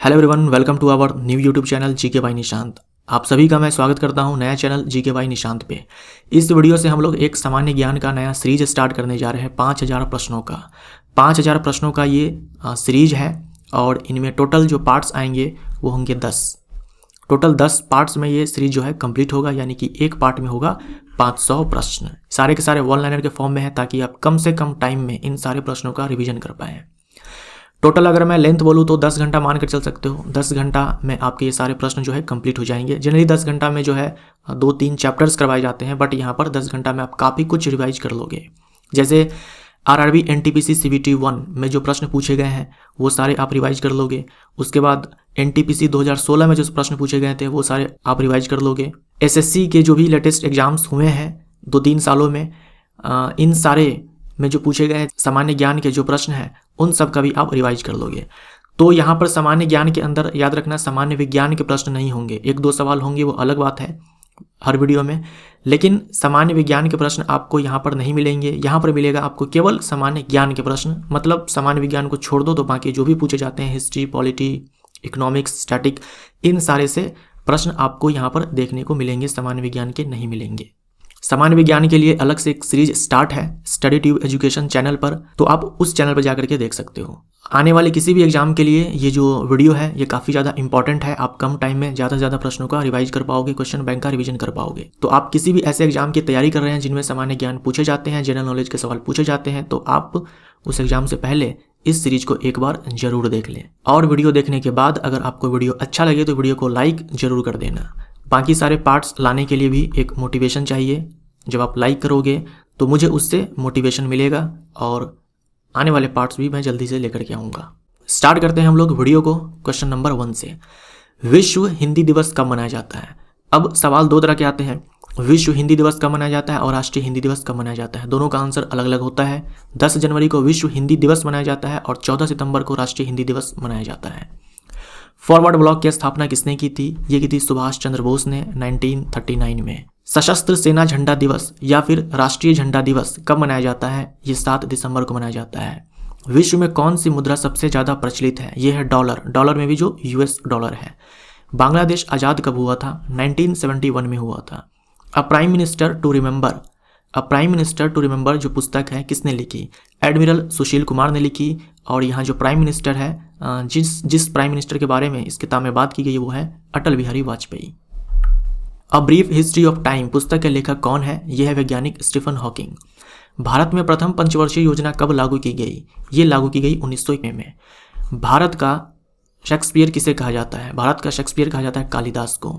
Hello everyone, welcome to our new YouTube channel GK by Nishant. आप सभी का मैं स्वागत करता हूं नया चैनल जीके बाय निशांत पे। इस वीडियो से हम लोग एक सामान्य ज्ञान का नया सीरीज स्टार्ट करने जा रहे हैं 5000 प्रश्नों का। 5000 प्रश्नों का ये सीरीज है और इनमें टोटल जो पार्ट्स आएंगे वो होंगे 10। टोटल 10 पार्ट्स में ये सीरीज जो है कंप्लीट होगा, यानी कि एक पार्ट में होगा 500 प्रश्न। सारे के सारे वन लाइनर के फॉर्म में है ताकि आप कम से कम टाइम में इन सारे प्रश्नों का रिवीजन कर पाएँ। टोटल अगर मैं लेंथ बोलूँ तो 10 घंटा मान कर चल सकते हो। 10 घंटा में आपके ये सारे प्रश्न जो है कंप्लीट हो जाएंगे। जनरली 10 घंटा में जो है 2-3 चैप्टर्स करवाए जाते हैं, बट यहाँ पर 10 घंटा में आप काफ़ी कुछ रिवाइज कर लोगे। जैसे आरआरबी एनटीपीसी सीबीटी 1 में जो प्रश्न पूछे गए हैं वो सारे आप रिवाइज कर लोगे। उसके बाद एनटीपीसी 2016 में जो प्रश्न पूछे गए थे वो सारे आप रिवाइज कर लोगे। एसएससी के जो भी लेटेस्ट एग्जाम्स हुए हैं 2-3 सालों में, इन सारे में जो पूछे गए सामान्य ज्ञान के जो प्रश्न हैं उन सब का भी आप रिवाइज कर लोगे। तो यहाँ पर सामान्य ज्ञान के अंदर याद रखना सामान्य विज्ञान के प्रश्न नहीं होंगे। 1-2 सवाल होंगे, वो अलग बात है हर वीडियो में, लेकिन सामान्य विज्ञान के प्रश्न आपको यहाँ पर नहीं मिलेंगे। यहाँ पर मिलेगा आपको केवल सामान्य ज्ञान के प्रश्न। मतलब सामान्य विज्ञान को छोड़ दो तो बाकी जो भी पूछे जाते हैं हिस्ट्री, पॉलिटी, इकोनॉमिक्स, स्टैटिक, इन सारे से प्रश्न आपको यहाँ पर देखने को मिलेंगे, सामान्य विज्ञान के नहीं मिलेंगे। सामान्य विज्ञान के लिए अलग से एक सीरीज स्टार्ट है स्टडी ट्यूब एजुकेशन चैनल पर, तो आप उस चैनल पर जाकर के देख सकते हो। आने वाले किसी भी एग्जाम के लिए ये जो वीडियो है ये काफ़ी ज़्यादा इंपॉर्टेंट है। आप कम टाइम में ज़्यादा से ज़्यादा प्रश्नों का रिवाइज कर पाओगे, क्वेश्चन बैंक का रिवीजन कर पाओगे। तो आप किसी भी ऐसे एग्जाम की तैयारी कर रहे हैं जिनमें सामान्य ज्ञान पूछे जाते हैं, जनरल नॉलेज के सवाल पूछे जाते हैं, तो आप उस एग्जाम से पहले इस सीरीज को एक बार जरूर देख लें। और वीडियो देखने के बाद अगर आपको वीडियो अच्छा लगे तो वीडियो को लाइक जरूर कर देना। बाकी सारे पार्ट्स लाने के लिए भी एक मोटिवेशन चाहिए। जब आप लाइक करोगे तो मुझे उससे मोटिवेशन मिलेगा और आने वाले पार्ट्स भी मैं जल्दी से लेकर के आऊँगा। स्टार्ट करते हैं हम लोग वीडियो को क्वेश्चन नंबर 1 से। विश्व हिंदी दिवस कब मनाया जाता है? अब सवाल 2 तरह के आते हैं, विश्व हिंदी दिवस कब मनाया जाता है और राष्ट्रीय हिंदी दिवस कब मनाया जाता है। दोनों का आंसर अलग अलग होता है। 10 जनवरी को विश्व हिंदी दिवस मनाया जाता है और 14 सितंबर को राष्ट्रीय हिंदी दिवस मनाया जाता है। फॉरवर्ड ब्लॉक की स्थापना किसने की थी? ये की थी सुभाष चंद्र बोस ने 1939 में। सशस्त्र सेना झंडा दिवस या फिर राष्ट्रीय झंडा दिवस कब मनाया जाता है? ये 7 दिसंबर को मनाया जाता है। विश्व में कौन सी मुद्रा सबसे ज़्यादा प्रचलित है? ये है डॉलर। डॉलर में भी जो यूएस डॉलर है। बांग्लादेश आज़ाद कब हुआ था? 1971 में हुआ था। A prime minister to remember, a prime minister to remember जो पुस्तक है किसने लिखी? एडमिरल सुशील कुमार ने लिखी। और यहाँ जो प्राइम मिनिस्टर है, जिस प्राइम मिनिस्टर के बारे में इस किताब में बात की गई वो है Atal Bihari Vajpayee. A brief history of time पुस्तक के लेखक कौन है? यह है वैज्ञानिक स्टीफन हॉकिंग। भारत में प्रथम पंचवर्षीय योजना कब लागू की गई? ये लागू की गई 1901 में। भारत का शेक्सपियर किसे कहा जाता है? भारत का शेक्सपियर कहा जाता है कालिदास को।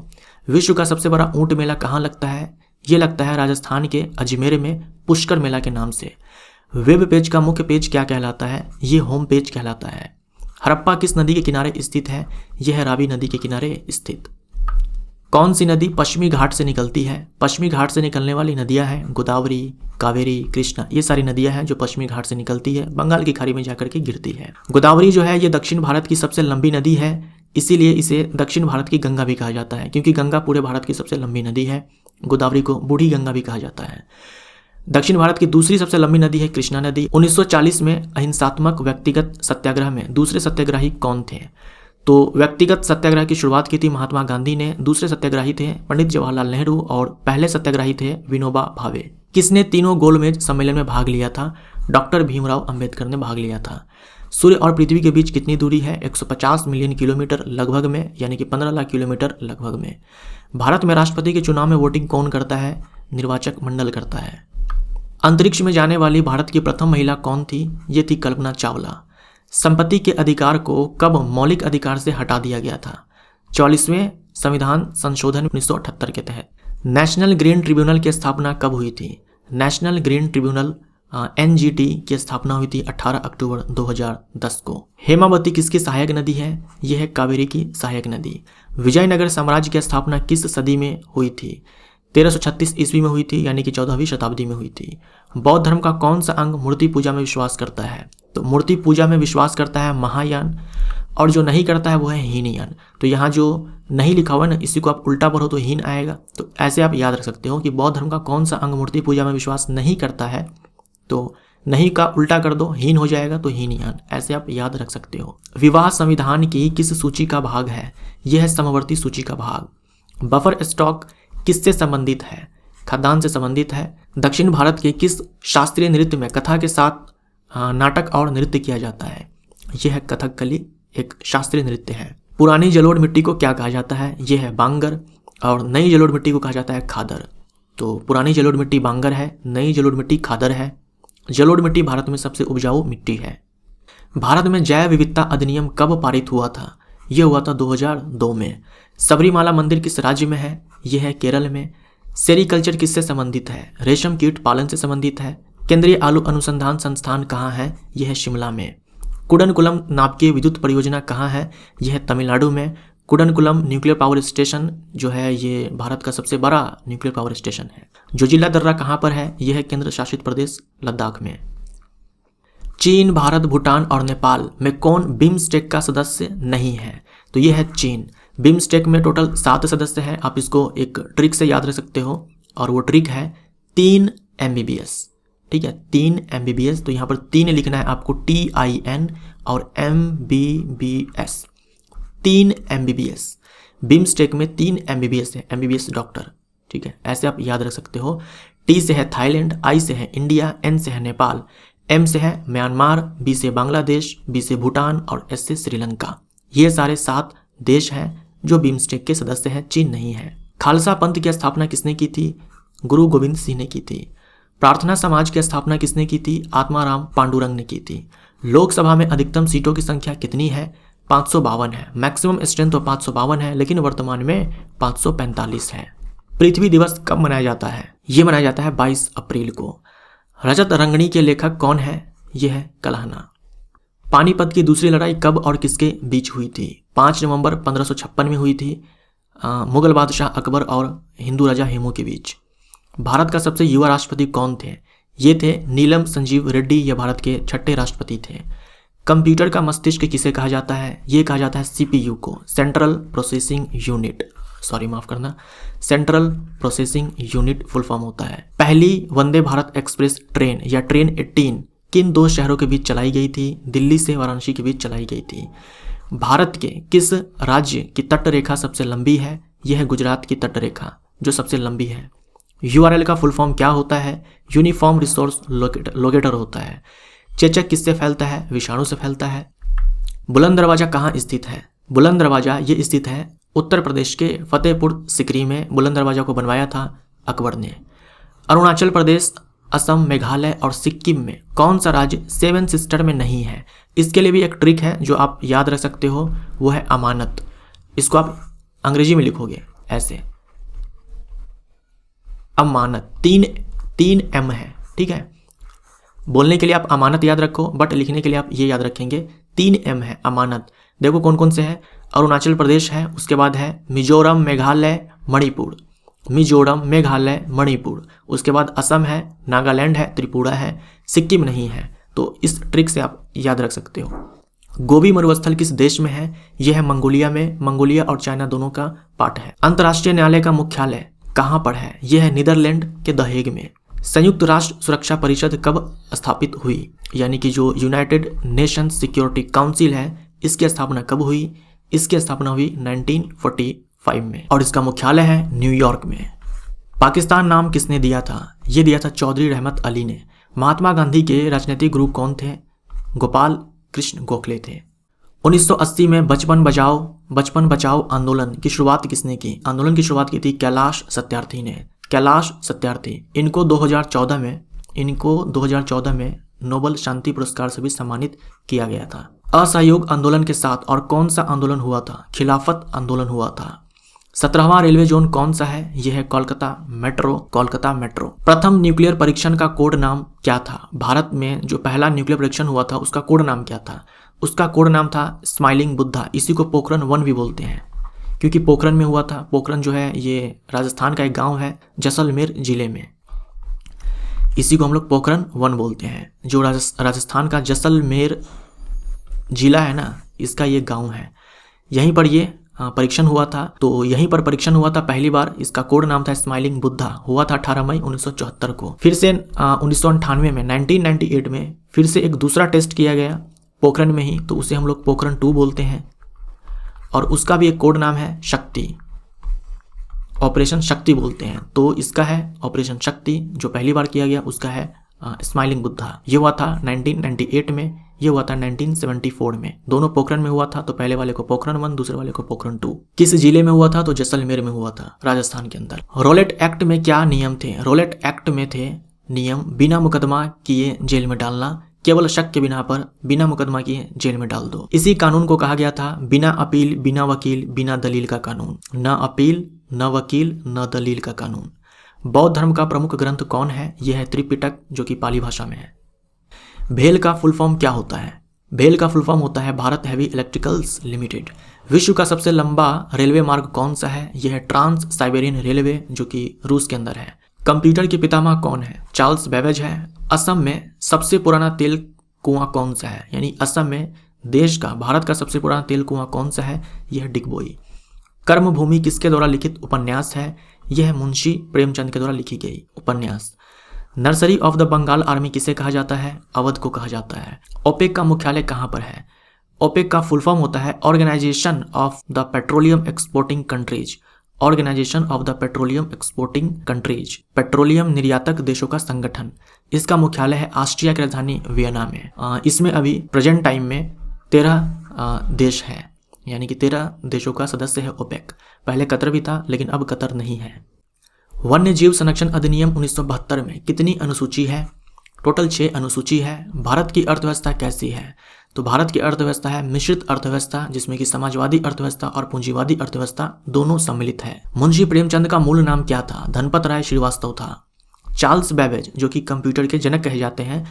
विश्व का सबसे बड़ा ऊंट मेला कहाँ लगता है? ये लगता है राजस्थान के अजमेर में पुष्कर मेला के नाम से। वेब पेज का मुख्य पेज क्या कहलाता है? ये होम पेज कहलाता है। हड़प्पा किस नदी के किनारे स्थित है? यह है रावी नदी के किनारे स्थित। कौन सी नदी पश्चिमी घाट से निकलती है? पश्चिमी घाट से निकलने वाली नदियां हैं गोदावरी, कावेरी, कृष्णा। ये सारी नदियां हैं जो पश्चिमी घाट से निकलती है, बंगाल की खाड़ी में जाकर के गिरती है। गोदावरी जो है ये दक्षिण भारत की सबसे लंबी नदी है, इसीलिए इसे दक्षिण भारत की गंगा भी कहा जाता है, क्योंकि गंगा पूरे भारत की सबसे लंबी नदी है। गोदावरी को बूढ़ी गंगा भी कहा जाता है। दक्षिण भारत की दूसरी सबसे लंबी नदी है कृष्णा नदी। 1940 में अहिंसात्मक व्यक्तिगत सत्याग्रह में दूसरे सत्याग्रही कौन थे? तो व्यक्तिगत सत्याग्रह की शुरुआत की थी महात्मा गांधी ने। दूसरे सत्याग्रही थे पंडित जवाहरलाल नेहरू और पहले सत्याग्रही थे विनोबा भावे। किसने तीनों गोलमेज सम्मेलन में भाग लिया था? डॉक्टर भीमराव अंबेडकर ने भाग लिया था। सूर्य और पृथ्वी के बीच कितनी दूरी है? 150 मिलियन किलोमीटर लगभग में, यानी कि 15 लाख किलोमीटर लगभग में। भारत में राष्ट्रपति के चुनाव में वोटिंग कौन करता है? निर्वाचक मंडल करता है। अंतरिक्ष में जाने वाली भारत की प्रथम महिला कौन थी? ये थी कल्पना चावला। संपत्ति के अधिकार को कब मौलिक अधिकार से हटा दिया गया था? 44वें संविधान संशोधन 1978 के तहत। नेशनल ग्रीन ट्रिब्यूनल की स्थापना कब हुई थी? नेशनल ग्रीन ट्रिब्यूनल NGT की स्थापना हुई थी 18 अक्टूबर 2010 को। हेमावती किसकी सहायक नदी है? यह है कावेरी की सहायक नदी। विजयनगर साम्राज्य की स्थापना किस सदी में हुई थी? 1336 ईस्वी में हुई थी, यानी कि 14वीं शताब्दी में हुई थी। बौद्ध धर्म का कौन सा अंग मूर्ति पूजा में विश्वास करता है? तो मूर्ति पूजा में विश्वास करता है महायान, और जो नहीं करता है वो है हीनयान। तो यहाँ जो नहीं लिखा हुआ है ना, इसी को आप उल्टा पढ़ो तो हीन आएगा। तो ऐसे आप याद रख सकते हो कि बौद्ध धर्म का कौन सा अंग मूर्ति पूजा में विश्वास नहीं करता है, तो नहीं का उल्टा कर दो, हीन हो जाएगा तो हीनयान, ऐसे आप याद रख सकते हो। विवाह संविधान की किस सूची का भाग है? यह है समवर्ती सूची का भाग। बफर स्टॉक किससे संबंधित है? खाद्यान्न से संबंधित है। दक्षिण भारत के किस शास्त्रीय नृत्य में कथा के साथ नाटक और नृत्य किया जाता है? यह है कथकली, एक शास्त्रीय नृत्य है। पुरानी जलोढ़ मिट्टी को क्या कहा जाता है? यह है बांगर, और नई जलोढ़ मिट्टी को कहा जाता है खादर। तो पुरानी जलोढ़ मिट्टी बांगर है, नई जलोढ़ मिट्टी खादर है। जलोढ़ मिट्टी भारत में सबसे उपजाऊ मिट्टी है। भारत में जैव विविधता अधिनियम कब पारित हुआ था? यह हुआ था 2002 में। सबरीमाला मंदिर किस राज्य में है? यह है केरल में। सेरीकल्चर किससे संबंधित है? रेशम कीट पालन से संबंधित है। केंद्रीय आलू अनुसंधान संस्थान कहाँ है? यह है शिमला में। कुडनकुलम नाभिकीय विद्युत परियोजना कहाँ है? यह है तमिलनाडु में। कुडनकुलम न्यूक्लियर पावर स्टेशन जो है ये भारत का सबसे बड़ा न्यूक्लियर पावर स्टेशन है। जोजिला दर्रा कहाँ पर है? यह है केंद्र शासित प्रदेश लद्दाख में। चीन, भारत, भूटान और नेपाल में कौन बिम्स्टेक का सदस्य नहीं है? तो यह है चीन। बिम्स्टेक में टोटल 7 सदस्य हैं। आप इसको एक ट्रिक से याद रख सकते हो, और वो ट्रिक है 3 MBBS। ठीक है, 3 MBBS। तो यहाँ पर 3 लिखना है आपको, TIN और MBBS, 3 MBBS। बिम्स्टेक में 3 MBBS है, MBBS डॉक्टर। ठीक है, ऐसे आप याद रख सकते हो। T से है थाईलैंड, I से है इंडिया, N से है नेपाल, M से है म्यांमार, B से बांग्लादेश, B से भूटान और S से श्रीलंका। ये सारे 7 देश हैं जो बिम्स्टेक के सदस्य हैं, चीन नहीं है। खालसा पंथ की स्थापना किसने की थी? गुरु गोविंद सिंह ने की थी। प्रार्थना समाज की स्थापना किसने की थी? आत्माराम पांडुरंग ने की थी। लोकसभा में अधिकतम सीटों की संख्या कितनी है? 552 है। मैक्सिमम स्ट्रेंथ तो 552 है, लेकिन वर्तमान में 545 है। पृथ्वी दिवस कब मनाया जाता है? ये मनाया जाता है 22 अप्रैल को। रजत रंगनी के लेखक कौन है? यह है कल्हना। पानीपत की दूसरी लड़ाई कब और किसके बीच हुई थी? 5 नवंबर 1556 में हुई थी, मुगल बादशाह अकबर और हिंदू राजा हेमू के बीच। भारत का सबसे युवा राष्ट्रपति कौन थे? ये थे नीलम संजीव रेड्डी। ये भारत के 6ठे राष्ट्रपति थे। कंप्यूटर का मस्तिष्क किसे कहा जाता है? ये कहा जाता है CPU को, सेंट्रल प्रोसेसिंग यूनिट। सॉरी, माफ करना, central processing unit full form होता है। पहली वंदे भारत एक्सप्रेस ट्रेन या ट्रेन 18 किन 2 शहरों के बीच चलाई गई थी? दिल्ली से वाराणसी के बीच चलाई गई थी। भारत के किस राज्य की तट रेखा सबसे लंबी है? यह है गुजरात की तट रेखा जो सबसे लंबी है। URL का फुल फॉर्म क्या होता है? यूनिफॉर्म रिसोर्स लोकेटर होता है। चेचक किससे फैलता है? विषाणु से फैलता है। बुलंद दरवाजा कहाँ स्थित है? बुलंद दरवाजा ये स्थित है उत्तर प्रदेश के फतेहपुर सिकरी में। बुलंद दरवाजा को बनवाया था अकबर ने। अरुणाचल प्रदेश, असम, मेघालय और सिक्किम में कौन सा राज्य 7 सिस्टर में नहीं है? इसके लिए भी एक ट्रिक है जो आप याद रख सकते हो, वो है अमानत। इसको आप अंग्रेजी में लिखोगे ऐसे, अमानत। 3 M है। ठीक है, बोलने के लिए आप अमानत याद रखो, बट लिखने के लिए आप ये याद रखेंगे 3 M है, अमानत। देखो कौन कौन से हैं। अरुणाचल प्रदेश है, उसके बाद है मिजोरम, मेघालय, मणिपुर। मिजोरम, मेघालय, मणिपुर। उसके बाद असम है, नागालैंड है, त्रिपुरा है, सिक्किम नहीं है। तो इस ट्रिक से आप याद रख सकते हो। गोबी मरुस्थल किस देश में है? यह है मंगोलिया में। मंगोलिया और चाइना दोनों का पार्ट है। अंतर्राष्ट्रीय न्यायालय का मुख्यालय कहाँ पर है? यह है नीदरलैंड के द हेग में। संयुक्त राष्ट्र सुरक्षा परिषद कब स्थापित हुई? यानी कि जो यूनाइटेड नेशंस सिक्योरिटी काउंसिल है, इसकी स्थापना कब हुई? इसकी स्थापना हुई 1945 में, और इसका मुख्यालय है न्यूयॉर्क में। पाकिस्तान नाम किसने दिया था? ये दिया था चौधरी रहमत अली ने। महात्मा गांधी के राजनीतिक गुरु कौन थे? गोपाल कृष्ण गोखले थे। 1980 में बचपन बचाओ आंदोलन की शुरुआत किसने की? आंदोलन की शुरुआत की थी कैलाश सत्यार्थी ने। कैलाश सत्यार्थी, इनको 2014 में नोबेल शांति पुरस्कार से भी सम्मानित किया गया था। असहयोग आंदोलन के साथ और कौन सा आंदोलन हुआ था? खिलाफत आंदोलन हुआ था। 17वां रेलवे जोन कौन सा है? यह है कोलकाता मेट्रो। प्रथम न्यूक्लियर परीक्षण का कोड नाम क्या था? भारत में जो पहला न्यूक्लियर परीक्षण हुआ था उसका कोड नाम क्या था? उसका कोड नाम था स्माइलिंग बुद्धा। इसी को पोखरण 1 भी बोलते हैं, क्योंकि पोखरण में हुआ था। पोखरण जो है ये राजस्थान का एक गांव है जैसलमेर जिले में। इसी को हम लोग पोखरण 1 बोलते हैं। जो राजस्थान का जैसलमेर जिला है ना, इसका ये गांव है। यहीं पर ये परीक्षण हुआ था, तो यहीं पर परीक्षण हुआ था पहली बार। इसका कोड नाम था स्माइलिंग बुद्धा, हुआ था 18 मई 1974 को। फिर से 1998 में 1998 में फिर से एक दूसरा टेस्ट किया गया पोखरण में ही, तो उसे हम लोग पोखरण 2 बोलते हैं, और उसका भी एक कोड नाम है शक्ति, ऑपरेशन शक्ति बोलते हैं। तो इसका है ऑपरेशन शक्ति, जो पहली बार किया गया उसका है स्माइलिंग बुद्धा। ये हुआ था 1998 में, ये हुआ था 1974 में। दोनों पोखरण में हुआ था, तो पहले वाले को पोखरण 1, दूसरे वाले को पोखरण 2। किस जिले में हुआ था? तो जैसलमेर में हुआ था, राजस्थान के अंदर। रोलेट एक्ट में क्या नियम थे? रोलेट एक्ट में थे नियम बिना मुकदमा किए जेल में डालना, केवल शक के बिना पर बिना मुकदमा किए जेल में डाल दो। इसी कानून को कहा गया था बिना अपील, बिना वकील, बिना दलील का कानून। न अपील, न वकील, न दलील का कानून। बौद्ध धर्म का प्रमुख ग्रंथ कौन है? यह है त्रिपिटक, जो कि पाली भाषा में है। भेल का फुल फॉर्म क्या होता है? भेल का फुल फॉर्म होता है भारत हैवी इलेक्ट्रिकल्स लिमिटेड। विश्व का सबसे लंबा रेलवे मार्ग कौन सा है? यह है ट्रांस साइबेरियन रेलवे, जो कि रूस के अंदर है। कंप्यूटर के पितामह कौन है? चार्ल्स बेबेज है। असम में सबसे पुराना तेल कुआं कौन सा है? यानी असम में देश का, भारत का सबसे पुराना तेल कुआं कौन सा है? यह डिगबोई। कर्मभूमि किसके द्वारा लिखित उपन्यास है? यह मुंशी प्रेमचंद के द्वारा लिखी गई उपन्यास। Nursery of the Bengal Army किसे कहा जाता है? अवध को कहा जाता है। ओपेक का मुख्यालय कहाँ पर है? ओपेक का फुल फॉर्म होता है Organisation of the Petroleum Exporting Countries. Organisation of the Petroleum Exporting Countries, petroleum निर्यातक देशों का संगठन। इसका मुख्यालय है ऑस्ट्रिया की राजधानी वियना में। इसमें अभी प्रेजेंट टाइम में 13 देश हैं, यानी कि 13 देशों का सदस्य है ओपेक। पहले कतर भी था, लेकिन अब कतर नहीं है। वन्य जीव संरक्षण अधिनियम 1972 में कितनी अनुसूची है? टोटल 6 अनुसूची है। भारत की अर्थव्यवस्था कैसी है? तो भारत की अर्थव्यवस्था है मिश्रित अर्थव्यवस्था, जिसमें कि समाजवादी अर्थव्यवस्था और पूंजीवादी अर्थव्यवस्था दोनों सम्मिलित है। मुंशी प्रेमचंद का मूल नाम क्या था? धनपत राय श्रीवास्तव था। चार्ल्स बेबेज, जो कि कंप्यूटर के जनक कहे जाते हैं,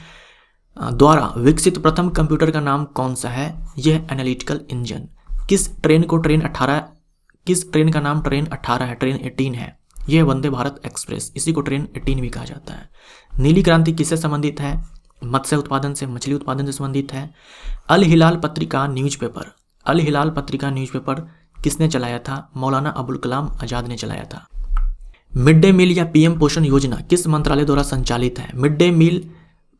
द्वारा विकसित प्रथम कंप्यूटर का नाम कौन सा है? यह एनालिटिकल इंजन। किस ट्रेन का नाम ट्रेन 18 है? ट्रेन 18 है। यह वंदे भारत एक्सप्रेस, इसी को ट्रेन 18 भी कहा जाता है। नीली क्रांति किससे संबंधित है? मत्स्य उत्पादन से, मछली उत्पादन से संबंधित है। अल हिलाल पत्रिका न्यूज़पेपर किसने चलाया था? मौलाना अबुल कलाम आजाद ने चलाया था। मिड डे मील या पीएम पोषण योजना किस मंत्रालय द्वारा संचालित है? मिड डे मील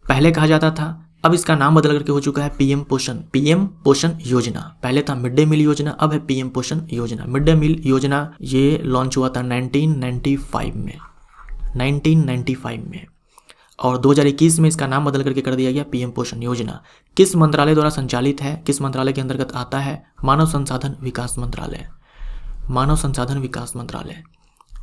पहले कहा जाता था, अब इसका नाम बदल करके हो चुका है पीएम पोषण योजना। पहले था मिड डे मील योजना, अब है पीएम पोषण योजना। मिड डे मील योजना ये लॉन्च हुआ था 1995 में, और 2021 में इसका नाम बदल करके कर दिया गया पीएम पोषण योजना। किस मंत्रालय द्वारा संचालित है? किस मंत्रालय के अंतर्गत आता है? मानव संसाधन विकास मंत्रालय।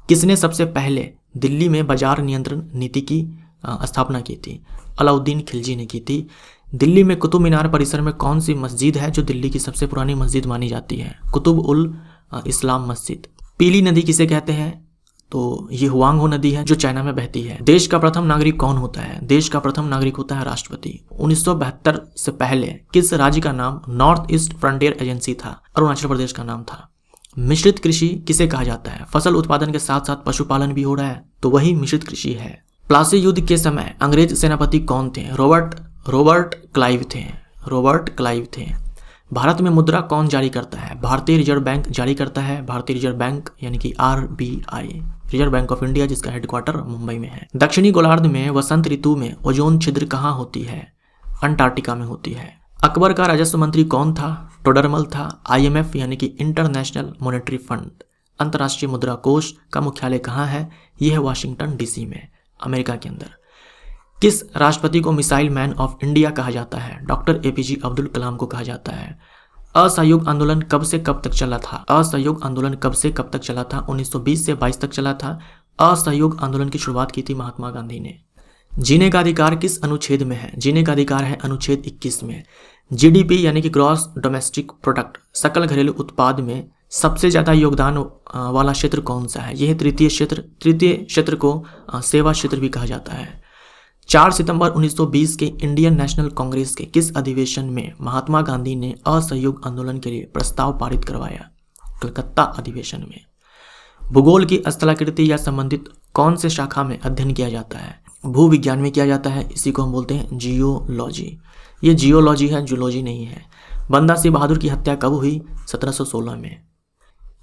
किसने सबसे पहले दिल्ली में बाजार नियंत्रण नीति की स्थापना की थी? अलाउद्दीन खिलजी ने की थी। दिल्ली में कुतुब मीनार परिसर में कौन सी मस्जिद है जो दिल्ली की सबसे पुरानी मस्जिद मानी जाती है? कुतुब उल इस्लाम मस्जिद। पीली नदी किसे कहते हैं? तो ये हुआंगहो नदी है, जो चाइना में बहती है। देश का प्रथम नागरिक कौन होता है? देश का प्रथम नागरिक होता है राष्ट्रपति। 1972 से पहले किस राज्य का नाम नॉर्थ ईस्ट फ्रंटियर एजेंसी था? अरुणाचल प्रदेश का नाम था। मिश्रित कृषि किसे कहा जाता है? फसल उत्पादन के साथ साथ पशुपालन भी हो रहा है, तो वही मिश्रित कृषि है। प्लासी युद्ध के समय अंग्रेज सेनापति कौन थे? रॉबर्ट क्लाइव थे। भारत में मुद्रा कौन जारी करता है? भारतीय रिजर्व बैंक जारी करता है। भारतीय रिजर्व बैंक यानी कि RBI, reserve bank of India, जिसका हेडक्वार्टर मुंबई में है। दक्षिणी गोलार्ध में वसंत ऋतु में ओजोन छिद्र कहाँ होती है? अंटार्कटिका में होती है। अकबर का राजस्व मंत्री कौन था? टोडरमल था। IMF यानी कि इंटरनेशनल मॉनेटरी फंड, अंतर्राष्ट्रीय मुद्रा कोष का मुख्यालय कहाँ है? यह है वाशिंगटन DC में, अमेरिका के अंदर। किस राष्ट्रपति को मिसाइल मैन ऑफ इंडिया कहा जाता है? डॉक्टर APJ अब्दुल कलाम को कहा जाता है। असहयोग आंदोलन कब से कब तक चला था? 1920 से 22 तक चला था। असहयोग आंदोलन की शुरुआत की थी महात्मा गांधी ने। जीने का अधिकार किस अनुच्छेद में है? जीने का अधिकार है अनुच्छेद 21 में। GDP यानी कि ग्रॉस डोमेस्टिक प्रोडक्ट, सकल घरेलू उत्पाद में सबसे ज्यादा योगदान वाला क्षेत्र कौन सा है? यह है तृतीय क्षेत्र को सेवा क्षेत्र भी कहा जाता है। 4 सितंबर 1920 के इंडियन नेशनल कांग्रेस के किस अधिवेशन में महात्मा गांधी ने असहयोग आंदोलन के लिए प्रस्ताव पारित करवाया? कलकत्ता अधिवेशन में। भूगोल की स्थलाकृति या संबंधित कौन से शाखा में अध्ययन किया जाता है? भूविज्ञान में किया जाता है। इसी को हम बोलते हैं जियोलॉजी। ये जियोलॉजी है, जूलॉजी नहीं है। बंदा सिंह बहादुर की हत्या कब हुई? 1716 में।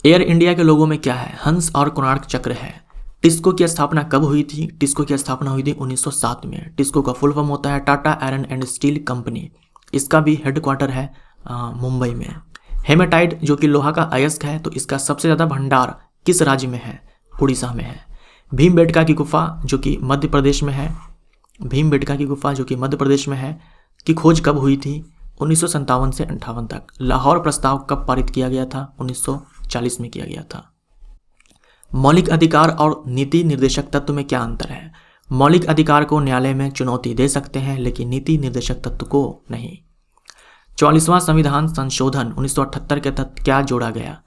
एयर इंडिया के लोगों में क्या है? हंस और कोणार्क चक्र है। टिस्को की स्थापना कब हुई थी? टिस्को की स्थापना हुई थी 1907 में। टिस्को का फुल फॉर्म होता है Tata iron and steel company. इसका भी हेडक्वार्टर है मुंबई में। हेमेटाइट जो कि लोहा का अयस्क है, तो इसका सबसे ज़्यादा भंडार किस राज्य में है? उड़ीसा में है। भीमबेटका की गुफा जो कि मध्य प्रदेश में है, भीमबेटका की गुफा जो कि मध्य प्रदेश में है, की खोज कब हुई थी? 1957 से 58 तक। लाहौर प्रस्ताव कब पारित किया गया था? 1940 में किया गया था। मौलिक अधिकार और नीति निर्देशक तत्व में क्या अंतर है? मौलिक अधिकार को न्यायालय में चुनौती दे सकते हैं, लेकिन नीति निर्देशक तत्व को नहीं। 44वां संविधान संशोधन 1978 के तहत क्या जोड़ा गया?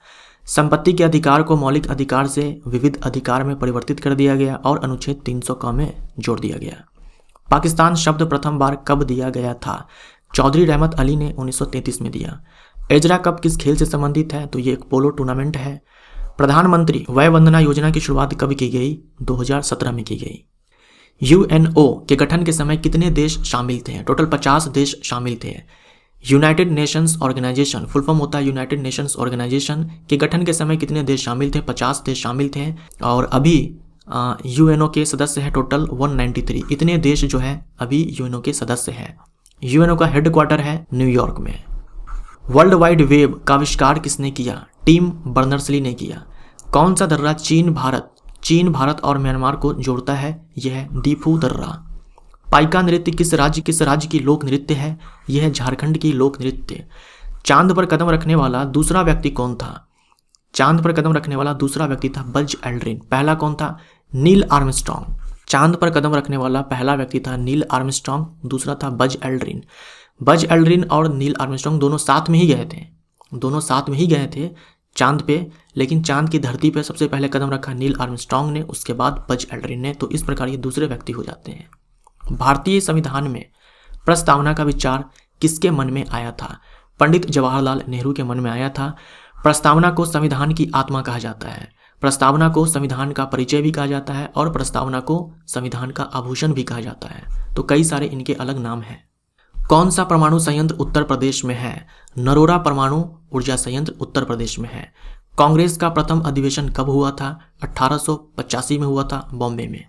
संपत्ति के अधिकार को मौलिक अधिकार से विविध अधिकार में परिवर्तित कर दिया गया और अनुच्छेद 300 में जोड़ दिया गया। पाकिस्तान शब्द प्रथम बार कब दिया गया था? चौधरी रहमत अली ने 1933 में दिया। एजरा कप किस खेल से संबंधित है? तो ये एक पोलो टूर्नामेंट है। प्रधानमंत्री वय वंदना योजना की शुरुआत कब की गई? 2017 में की गई। यूएनओ के गठन के समय कितने देश शामिल थे? टोटल 50 देश शामिल थे। United Nations Organisation, full form होता है यूनाइटेड नेशंस ऑर्गेनाइजेशन, के गठन के समय कितने देश शामिल थे? 50 देश शामिल थे। और अभी यूएनओ के सदस्य हैं टोटल 193। इतने देश जो है अभी यूएनओ के सदस्य हैं। यूएनओ का हेडक्वार्टर है न्यूयॉर्क में। वर्ल्ड वाइड वेब का आविष्कार किसने किया? टिम बर्नर्स-ली ने किया। कौन सा दर्रा चीन भारत और म्यांमार को जोड़ता है? यह है दीफू दर्रा। पाइका नृत्य किस राज्य की लोक नृत्य है? यह है झारखंड की लोक नृत्य। चांद पर कदम रखने वाला दूसरा व्यक्ति कौन था? चांद पर कदम रखने वाला दूसरा व्यक्ति था बज एल्ड्रिन। पहला कौन था? Neil Armstrong. चांद पर कदम रखने वाला पहला व्यक्ति था नील आर्मस्ट्रॉन्ग, दूसरा था बज एल्ड्रिन। बज एल्ड्रिन और नील आर्मस्ट्रॉन्ग दोनों साथ में ही गए थे चांद पे, लेकिन चांद की धरती पे सबसे पहले कदम रखा नील आर्मस्ट्रॉन्ग ने, उसके बाद बज एल्ड्रिन ने। तो इस प्रकार ये दूसरे व्यक्ति हो जाते हैं। भारतीय संविधान में प्रस्तावना का विचार किसके मन में आया था? पंडित जवाहरलाल नेहरू के मन में आया था। प्रस्तावना को संविधान की आत्मा कहा जाता है। प्रस्तावना को संविधान का परिचय भी कहा जाता है और प्रस्तावना को संविधान का आभूषण भी कहा जाता है। तो कई सारे इनके अलग नाम हैं। कौन सा परमाणु संयंत्र उत्तर प्रदेश में है? नरोरा परमाणु ऊर्जा संयंत्र उत्तर प्रदेश में है। कांग्रेस का प्रथम अधिवेशन कब हुआ था? 1885 में हुआ था बॉम्बे में।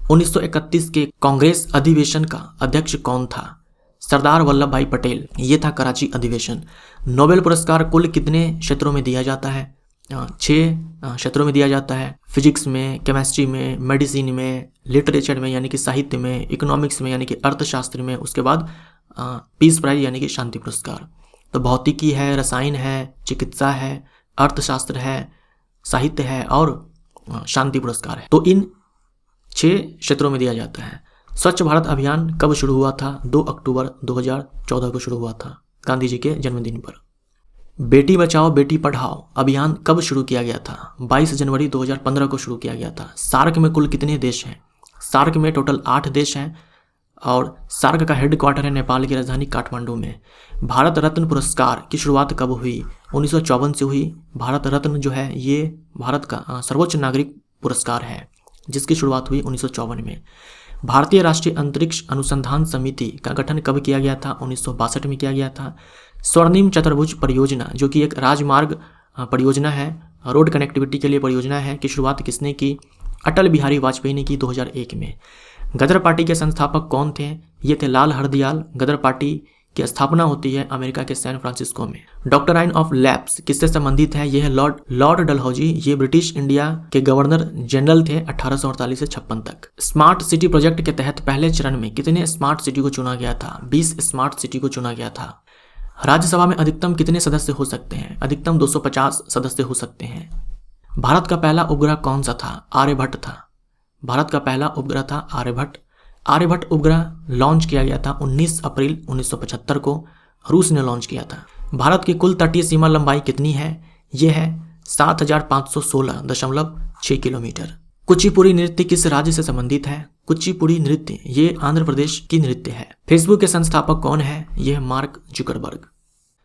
1931 के कांग्रेस अधिवेशन का अध्यक्ष कौन था? सरदार वल्लभ भाई पटेल। ये था कराची अधिवेशन। नोबेल पुरस्कार कुल कितने क्षेत्रों में दिया जाता है? 6 क्षेत्रों में दिया जाता है। फिजिक्स में, केमिस्ट्री में, मेडिसिन में, लिटरेचर में यानी कि साहित्य में, इकोनॉमिक्स में यानी कि अर्थशास्त्र में, उसके बाद पीस प्राइज यानी कि शांति पुरस्कार। तो भौतिकी है, रसायन है, चिकित्सा है, अर्थशास्त्र है, साहित्य है और शांति पुरस्कार है। तो इन 6 क्षेत्रों में दिया जाता है। स्वच्छ भारत अभियान कब शुरू हुआ था? 2 अक्टूबर 2014 को शुरू हुआ था, गांधी जी के जन्मदिन पर। बेटी बचाओ बेटी पढ़ाओ अभियान कब शुरू किया गया था? 22 जनवरी 2015 को शुरू किया गया था। सार्क में कुल कितने देश हैं? सार्क में टोटल 8 देश हैं और सार्क का हेडक्वार्टर है नेपाल की राजधानी काठमांडू में। भारत रत्न पुरस्कार की शुरुआत कब हुई? 1954 से हुई। भारत रत्न जो है ये भारत का सर्वोच्च नागरिक पुरस्कार है, जिसकी शुरुआत हुई 1954 में। भारतीय राष्ट्रीय अंतरिक्ष अनुसंधान समिति का गठन कब किया गया था? 1962 में किया गया था। स्वर्णिम चतुर्भुज परियोजना जो कि एक राजमार्ग परियोजना है, रोड कनेक्टिविटी के लिए परियोजना है, की शुरुआत किसने की? अटल बिहारी वाजपेयी ने की 2001 में। गदर पार्टी के संस्थापक कौन थे? ये थे लाल हरदयाल। गदर पार्टी की स्थापना होती है अमेरिका के सैन फ्रांसिस्को में। डॉक्ट्राइन ऑफ लैप्स किससे संबंधित है? यह है लॉर्ड डलहौजी। ये ब्रिटिश इंडिया के गवर्नर जनरल थे 1848 से 56 तक। स्मार्ट सिटी प्रोजेक्ट के तहत पहले चरण में कितने स्मार्ट सिटी को चुना गया था? 20 स्मार्ट सिटी को चुना गया था। राज्यसभा में अधिकतम कितने सदस्य हो सकते हैं? अधिकतम 250 सदस्य हो सकते हैं। भारत का पहला उपग्रह कौन सा था? आर्यभट्ट था। भारत का पहला उपग्रह था आर्यभट्ट। आर्यभट्ट उपग्रह लॉन्च किया गया था 19 अप्रैल 1975 को, रूस ने लॉन्च किया था। भारत की कुल तटीय सीमा लंबाई कितनी है? यह है 7516.6 किलोमीटर। कुचिपुड़ी नृत्य किस राज्य से संबंधित है? कुचिपुड़ी नृत्य ये आंध्र प्रदेश की नृत्य है। फेसबुक के संस्थापक कौन है? यह मार्क जुकरबर्ग।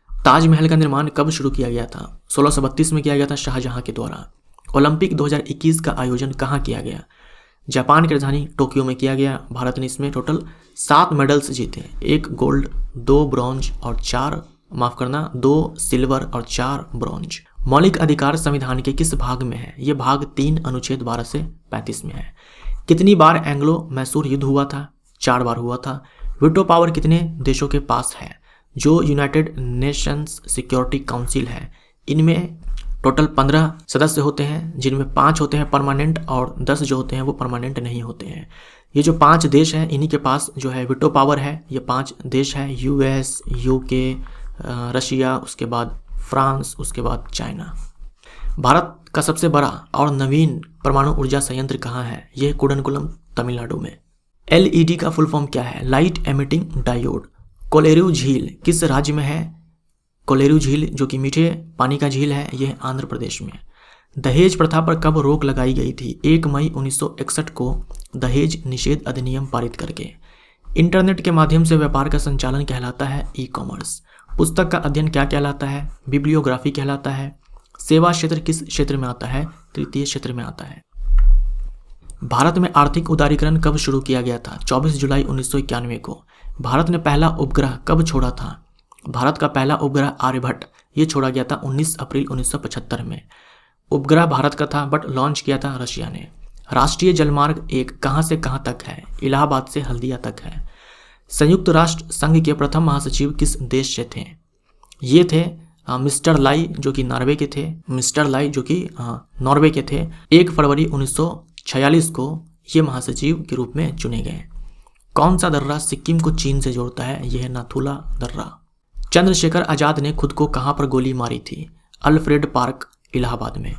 ताजमहल का निर्माण कब शुरू किया गया था? 1632 में किया गया था शाहजहां के द्वारा। ओलंपिक 2021 का आयोजन कहाँ किया गया? जापान की राजधानी टोक्यो में किया गया। भारत ने इसमें टोटल 7 मेडल्स जीते, 1 गोल्ड, 2 ब्रॉन्ज और 2 सिल्वर और 4 ब्रॉन्ज। मौलिक अधिकार संविधान के किस भाग में है? ये भाग 3 अनुच्छेद 12 से 35 में है। कितनी बार एंग्लो मैसूर युद्ध हुआ था? 4 बार हुआ था। वीटो पावर कितने देशों के पास है? जो यूनाइटेड नेशंस सिक्योरिटी काउंसिल है, इनमें टोटल 15 सदस्य होते हैं, जिनमें 5 होते हैं परमानेंट और 10 जो होते हैं वो परमानेंट नहीं होते हैं। ये जो 5 देश हैं, इन्हीं के पास जो है वीटो पावर है। ये 5 देश हैं, यूएस, यूके, रशिया, उसके बाद फ्रांस, उसके बाद चाइना। भारत का सबसे बड़ा और नवीन परमाणु ऊर्जा संयंत्र कहाँ है? यह कुडनकुलम, तमिलनाडु में। एलईडी का फुल फॉर्म क्या है? Light emitting diode. कोलेरू झील किस राज्य में है? कोलेरू झील जो कि मीठे पानी का झील है, यह आंध्र प्रदेश में। दहेज प्रथा पर कब रोक लगाई गई थी? 1 मई 1961 को दहेज निषेध अधिनियम पारित करके। इंटरनेट के माध्यम से व्यापार का संचालन कहलाता है ई कॉमर्स। पुस्तक का अध्ययन क्या कहलाता है? बिब्लियोग्राफी कहलाता है। सेवा क्षेत्र किस क्षेत्र में आता है? तृतीय क्षेत्र में आता है। भारत में आर्थिक उदारीकरण कब शुरू किया गया था? 24 जुलाई 1991 को। भारत ने पहला उपग्रह कब छोड़ा था? भारत का पहला उपग्रह आर्यभट्ट, ये छोड़ा गया था 19 अप्रैल 1975 में। उपग्रह भारत का था बट लॉन्च किया था रशिया ने। राष्ट्रीय जलमार्ग 1 कहाँ से कहाँ तक है? इलाहाबाद से हल्दिया तक है। संयुक्त राष्ट्र संघ के प्रथम महासचिव किस देश से थे? ये थे मिस्टर लाई जो कि नॉर्वे के थे। मिस्टर लाई जो कि नॉर्वे के थे। 1 फरवरी 1946 को ये महासचिव के रूप में चुने गए। कौन सा दर्रा सिक्किम को चीन से जोड़ता है? यह है नाथुला दर्रा। चंद्रशेखर आजाद ने खुद को कहाँ पर गोली मारी थी? अल्फ्रेड पार्क, इलाहाबाद में।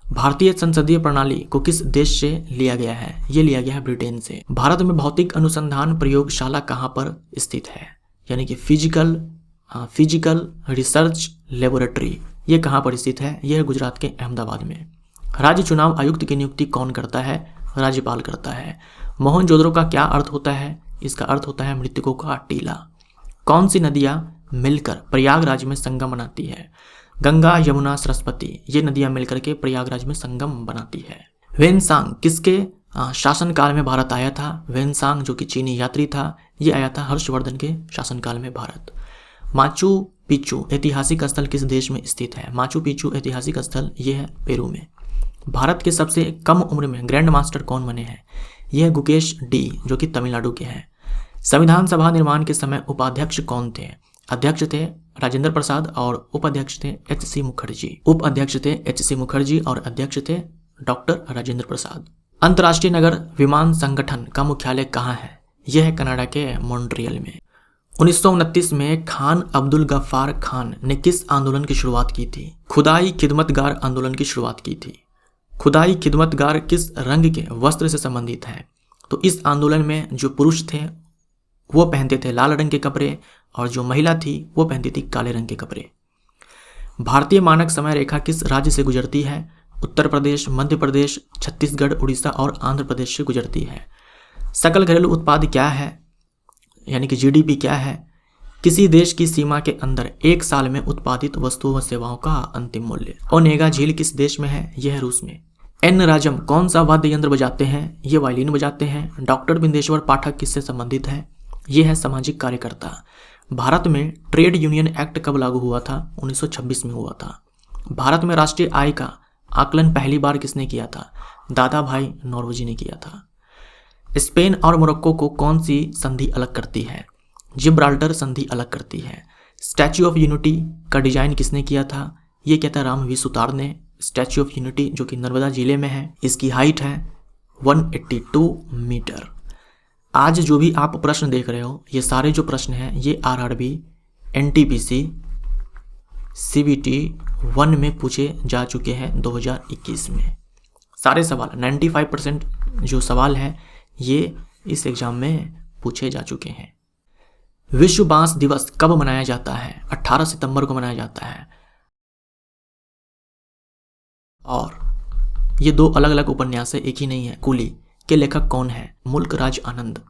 भारतीय संसदीय प्रणाली को किस देश से लिया गया है? ये लिया गया है ब्रिटेन से। भारत में भौतिक अनुसंधान प्रयोगशाला कहाँ पर स्थित है? यानी कि फिजिकल रिसर्च लेबोरेटरी, ये कहाँ पर स्थित है? यह है गुजरात के अहमदाबाद में। राज्य चुनाव आयुक्त की नियुक्ति कौन करता है? राज्यपाल करता है। मोहनजोदड़ो का क्या अर्थ होता है? इसका अर्थ होता है मृतकों का टीला। कौन सी नदियाँ मिलकर प्रयागराज में संगम बनाती है? गंगा, यमुना, सरस्वती, ये नदियाँ मिलकर के प्रयागराज में संगम बनाती है। वेनसांग किसके शासनकाल में भारत आया था? वेनसांग जो कि चीनी यात्री था, ये आया था हर्षवर्धन के शासनकाल में भारत। माचू पिच्चू ऐतिहासिक स्थल किस देश में स्थित है? माचू पिच्चू ऐतिहासिक स्थल ये है पेरू में। भारत के सबसे कम उम्र में ग्रैंड मास्टर कौन बने हैं? यह है गुकेश डी जो कि तमिलनाडु के हैं। संविधान सभा निर्माण के समय उपाध्यक्ष कौन थे? अध्यक्ष थे राजेंद्र प्रसाद और उपाध्यक्ष थे एच.सी. मुखर्जी। उपाध्यक्ष थे एच.सी. मुखर्जी और अध्यक्ष थे डॉक्टर राजेंद्र प्रसाद। अंतर्राष्ट्रीय नगर विमान संगठन का मुख्यालय कहाँ है? यह है कनाडा के मॉन्ट्रियल में। 1929 में खान अब्दुल गफ्फार खान ने किस आंदोलन की शुरुआत की थी? खुदाई खिदमतगार आंदोलन की शुरुआत की थी। खुदाई खिदमतगार किस रंग के वस्त्र से संबंधित है? तो इस आंदोलन में जो पुरुष थे वो पहनते थे लाल रंग के कपड़े और जो महिला थी वो पहनती थी काले रंग के कपड़े। भारतीय मानक समय रेखा किस राज्य से गुजरती है? उत्तर प्रदेश, मध्य प्रदेश, छत्तीसगढ़, उड़ीसा और आंध्र प्रदेश से गुजरती है। सकल घरेलू उत्पाद क्या है? यानी कि जीडीपी क्या है? किसी देश की सीमा के अंदर 1 साल में उत्पादित वस्तुओं व सेवाओं का अंतिम मूल्य। ओनेगा झील किस देश में है? यह है रूस में। एन राजम कौन सा वाद्य यंत्र बजाते हैं? ये वायलिन बजाते हैं। डॉक्टर बिंदेश्वर पाठक किससे संबंधित है? ये है सामाजिक कार्यकर्ता। भारत में ट्रेड यूनियन एक्ट कब लागू हुआ था? 1926 में हुआ था। भारत में राष्ट्रीय आय का आकलन पहली बार किसने किया था? दादा भाई नौरोजी ने किया था। स्पेन और मोरक्को को कौन सी संधि अलग करती है? जिब्राल्टर संधि अलग करती है। स्टैच्यू ऑफ यूनिटी का डिजाइन किसने किया था? ये किया था रामवी सुतार ने। स्टैच्यू ऑफ यूनिटी जो कि नर्मदा जिले में है, इसकी हाइट है 182 मीटर। आज जो भी आप प्रश्न देख रहे हो, ये सारे जो प्रश्न हैं ये आरआरबी, एनटीपीसी, सीबीटी 1 में पूछे जा चुके हैं 2021 में। सारे सवाल 95% जो सवाल हैं ये इस एग्जाम में पूछे जा चुके हैं। विश्व बांस दिवस कब मनाया जाता है? 18 सितंबर को मनाया जाता है। और ये 2 अलग अलग उपन्यास है, एक ही नहीं है। कूली के लेखक कौन है? मुल्क राज आनंद।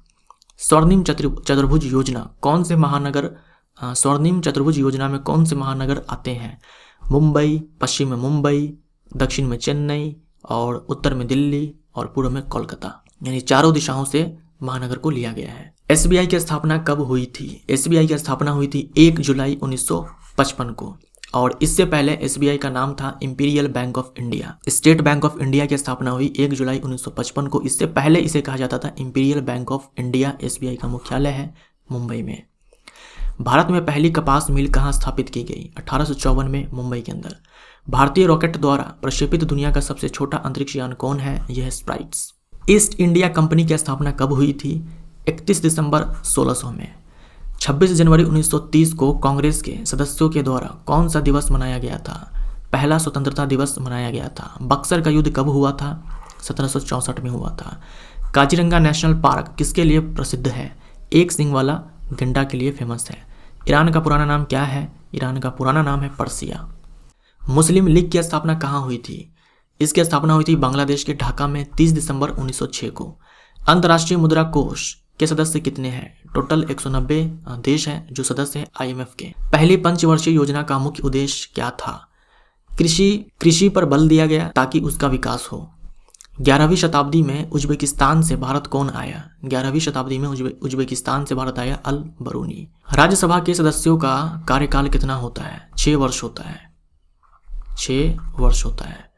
स्वर्णिम चतुर्भुज योजना कौन से महानगर स्वर्णिम चतुर्भुज योजना में कौन से महानगर आते हैं? मुंबई, पश्चिम में मुंबई, दक्षिण में चेन्नई और उत्तर में दिल्ली और पूर्व में कोलकाता। यानी चारों दिशाओं से महानगर को लिया गया है। एसबीआई की स्थापना कब हुई थी? एसबीआई की स्थापना हुई थी 1 जुलाई 1955 को। और इससे पहले एसबीआई का नाम था imperial bank of India. State bank of India की स्थापना हुई 1 जुलाई 1955 को। इससे पहले इसे कहा जाता था imperial bank of India. SBI का मुख्यालय है मुंबई में। भारत में पहली कपास मिल कहाँ स्थापित की गई? 1854 में मुंबई के अंदर। भारतीय रॉकेट द्वारा प्रक्षेपित दुनिया का सबसे छोटा अंतरिक्ष यान कौन है? यह है स्प्राइट्स। ईस्ट इंडिया कंपनी की स्थापना कब हुई थी? 31 दिसंबर 1600 में। 26 जनवरी 1930 को कांग्रेस के सदस्यों के द्वारा कौन सा दिवस मनाया गया था? पहला स्वतंत्रता दिवस मनाया गया था। बक्सर का युद्ध कब हुआ था? 1764 में हुआ था। काजीरंगा नेशनल पार्क किसके लिए प्रसिद्ध है? एक सींग वाला गैंडा के लिए फेमस है। ईरान का पुराना नाम क्या है? ईरान का पुराना नाम है पर्सिया। मुस्लिम लीग की स्थापना कहाँ हुई थी? इसकी स्थापना हुई थी बांग्लादेश के ढाका में 30 दिसंबर 1906 को। अंतर्राष्ट्रीय मुद्रा कोष के सदस्य कितने हैं? टोटल 190 देश हैं जो सदस्य हैं आईएमएफ के। पहली पंचवर्षीय योजना का मुख्य उद्देश्य क्या था? कृषि पर बल दिया गया ताकि उसका विकास हो। 11वीं शताब्दी में उज्बेकिस्तान से भारत कौन आया? 11वीं शताब्दी में उज्बेकिस्तान से भारत आया अल बरूनी। राज्यसभा के सदस्यों का कार्यकाल कितना होता है? 6 वर्ष होता है। 6 वर्ष होता है।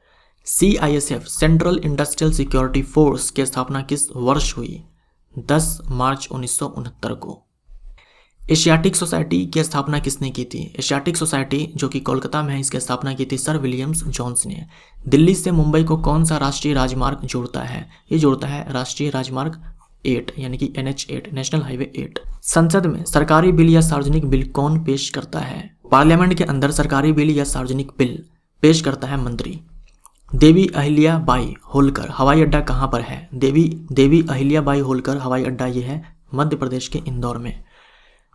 CISF central industrial security force की स्थापना किस वर्ष हुई? 10 मार्च 1969 को। एशियाटिक सोसाइटी की स्थापना किसने की थी? एशियाटिक सोसाइटी जो कि कोलकाता में है, इसकी स्थापना की थी सर विलियम्स जोन्स ने। दिल्ली से मुंबई को कौन सा राष्ट्रीय राजमार्ग जोड़ता है? ये जोड़ता है राष्ट्रीय राजमार्ग 8 यानी कि NH8 नेशनल हाईवे 8। संसद में सरकारी बिल या सार्वजनिक बिल कौन पेश करता है? पार्लियामेंट के अंदर सरकारी बिल या सार्वजनिक बिल पेश करता है मंत्री। देवी अहिल्याबाई होलकर हवाई अड्डा कहाँ पर है? देवी अहिल्याबाई होलकर हवाई अड्डा ये है मध्य प्रदेश के इंदौर में।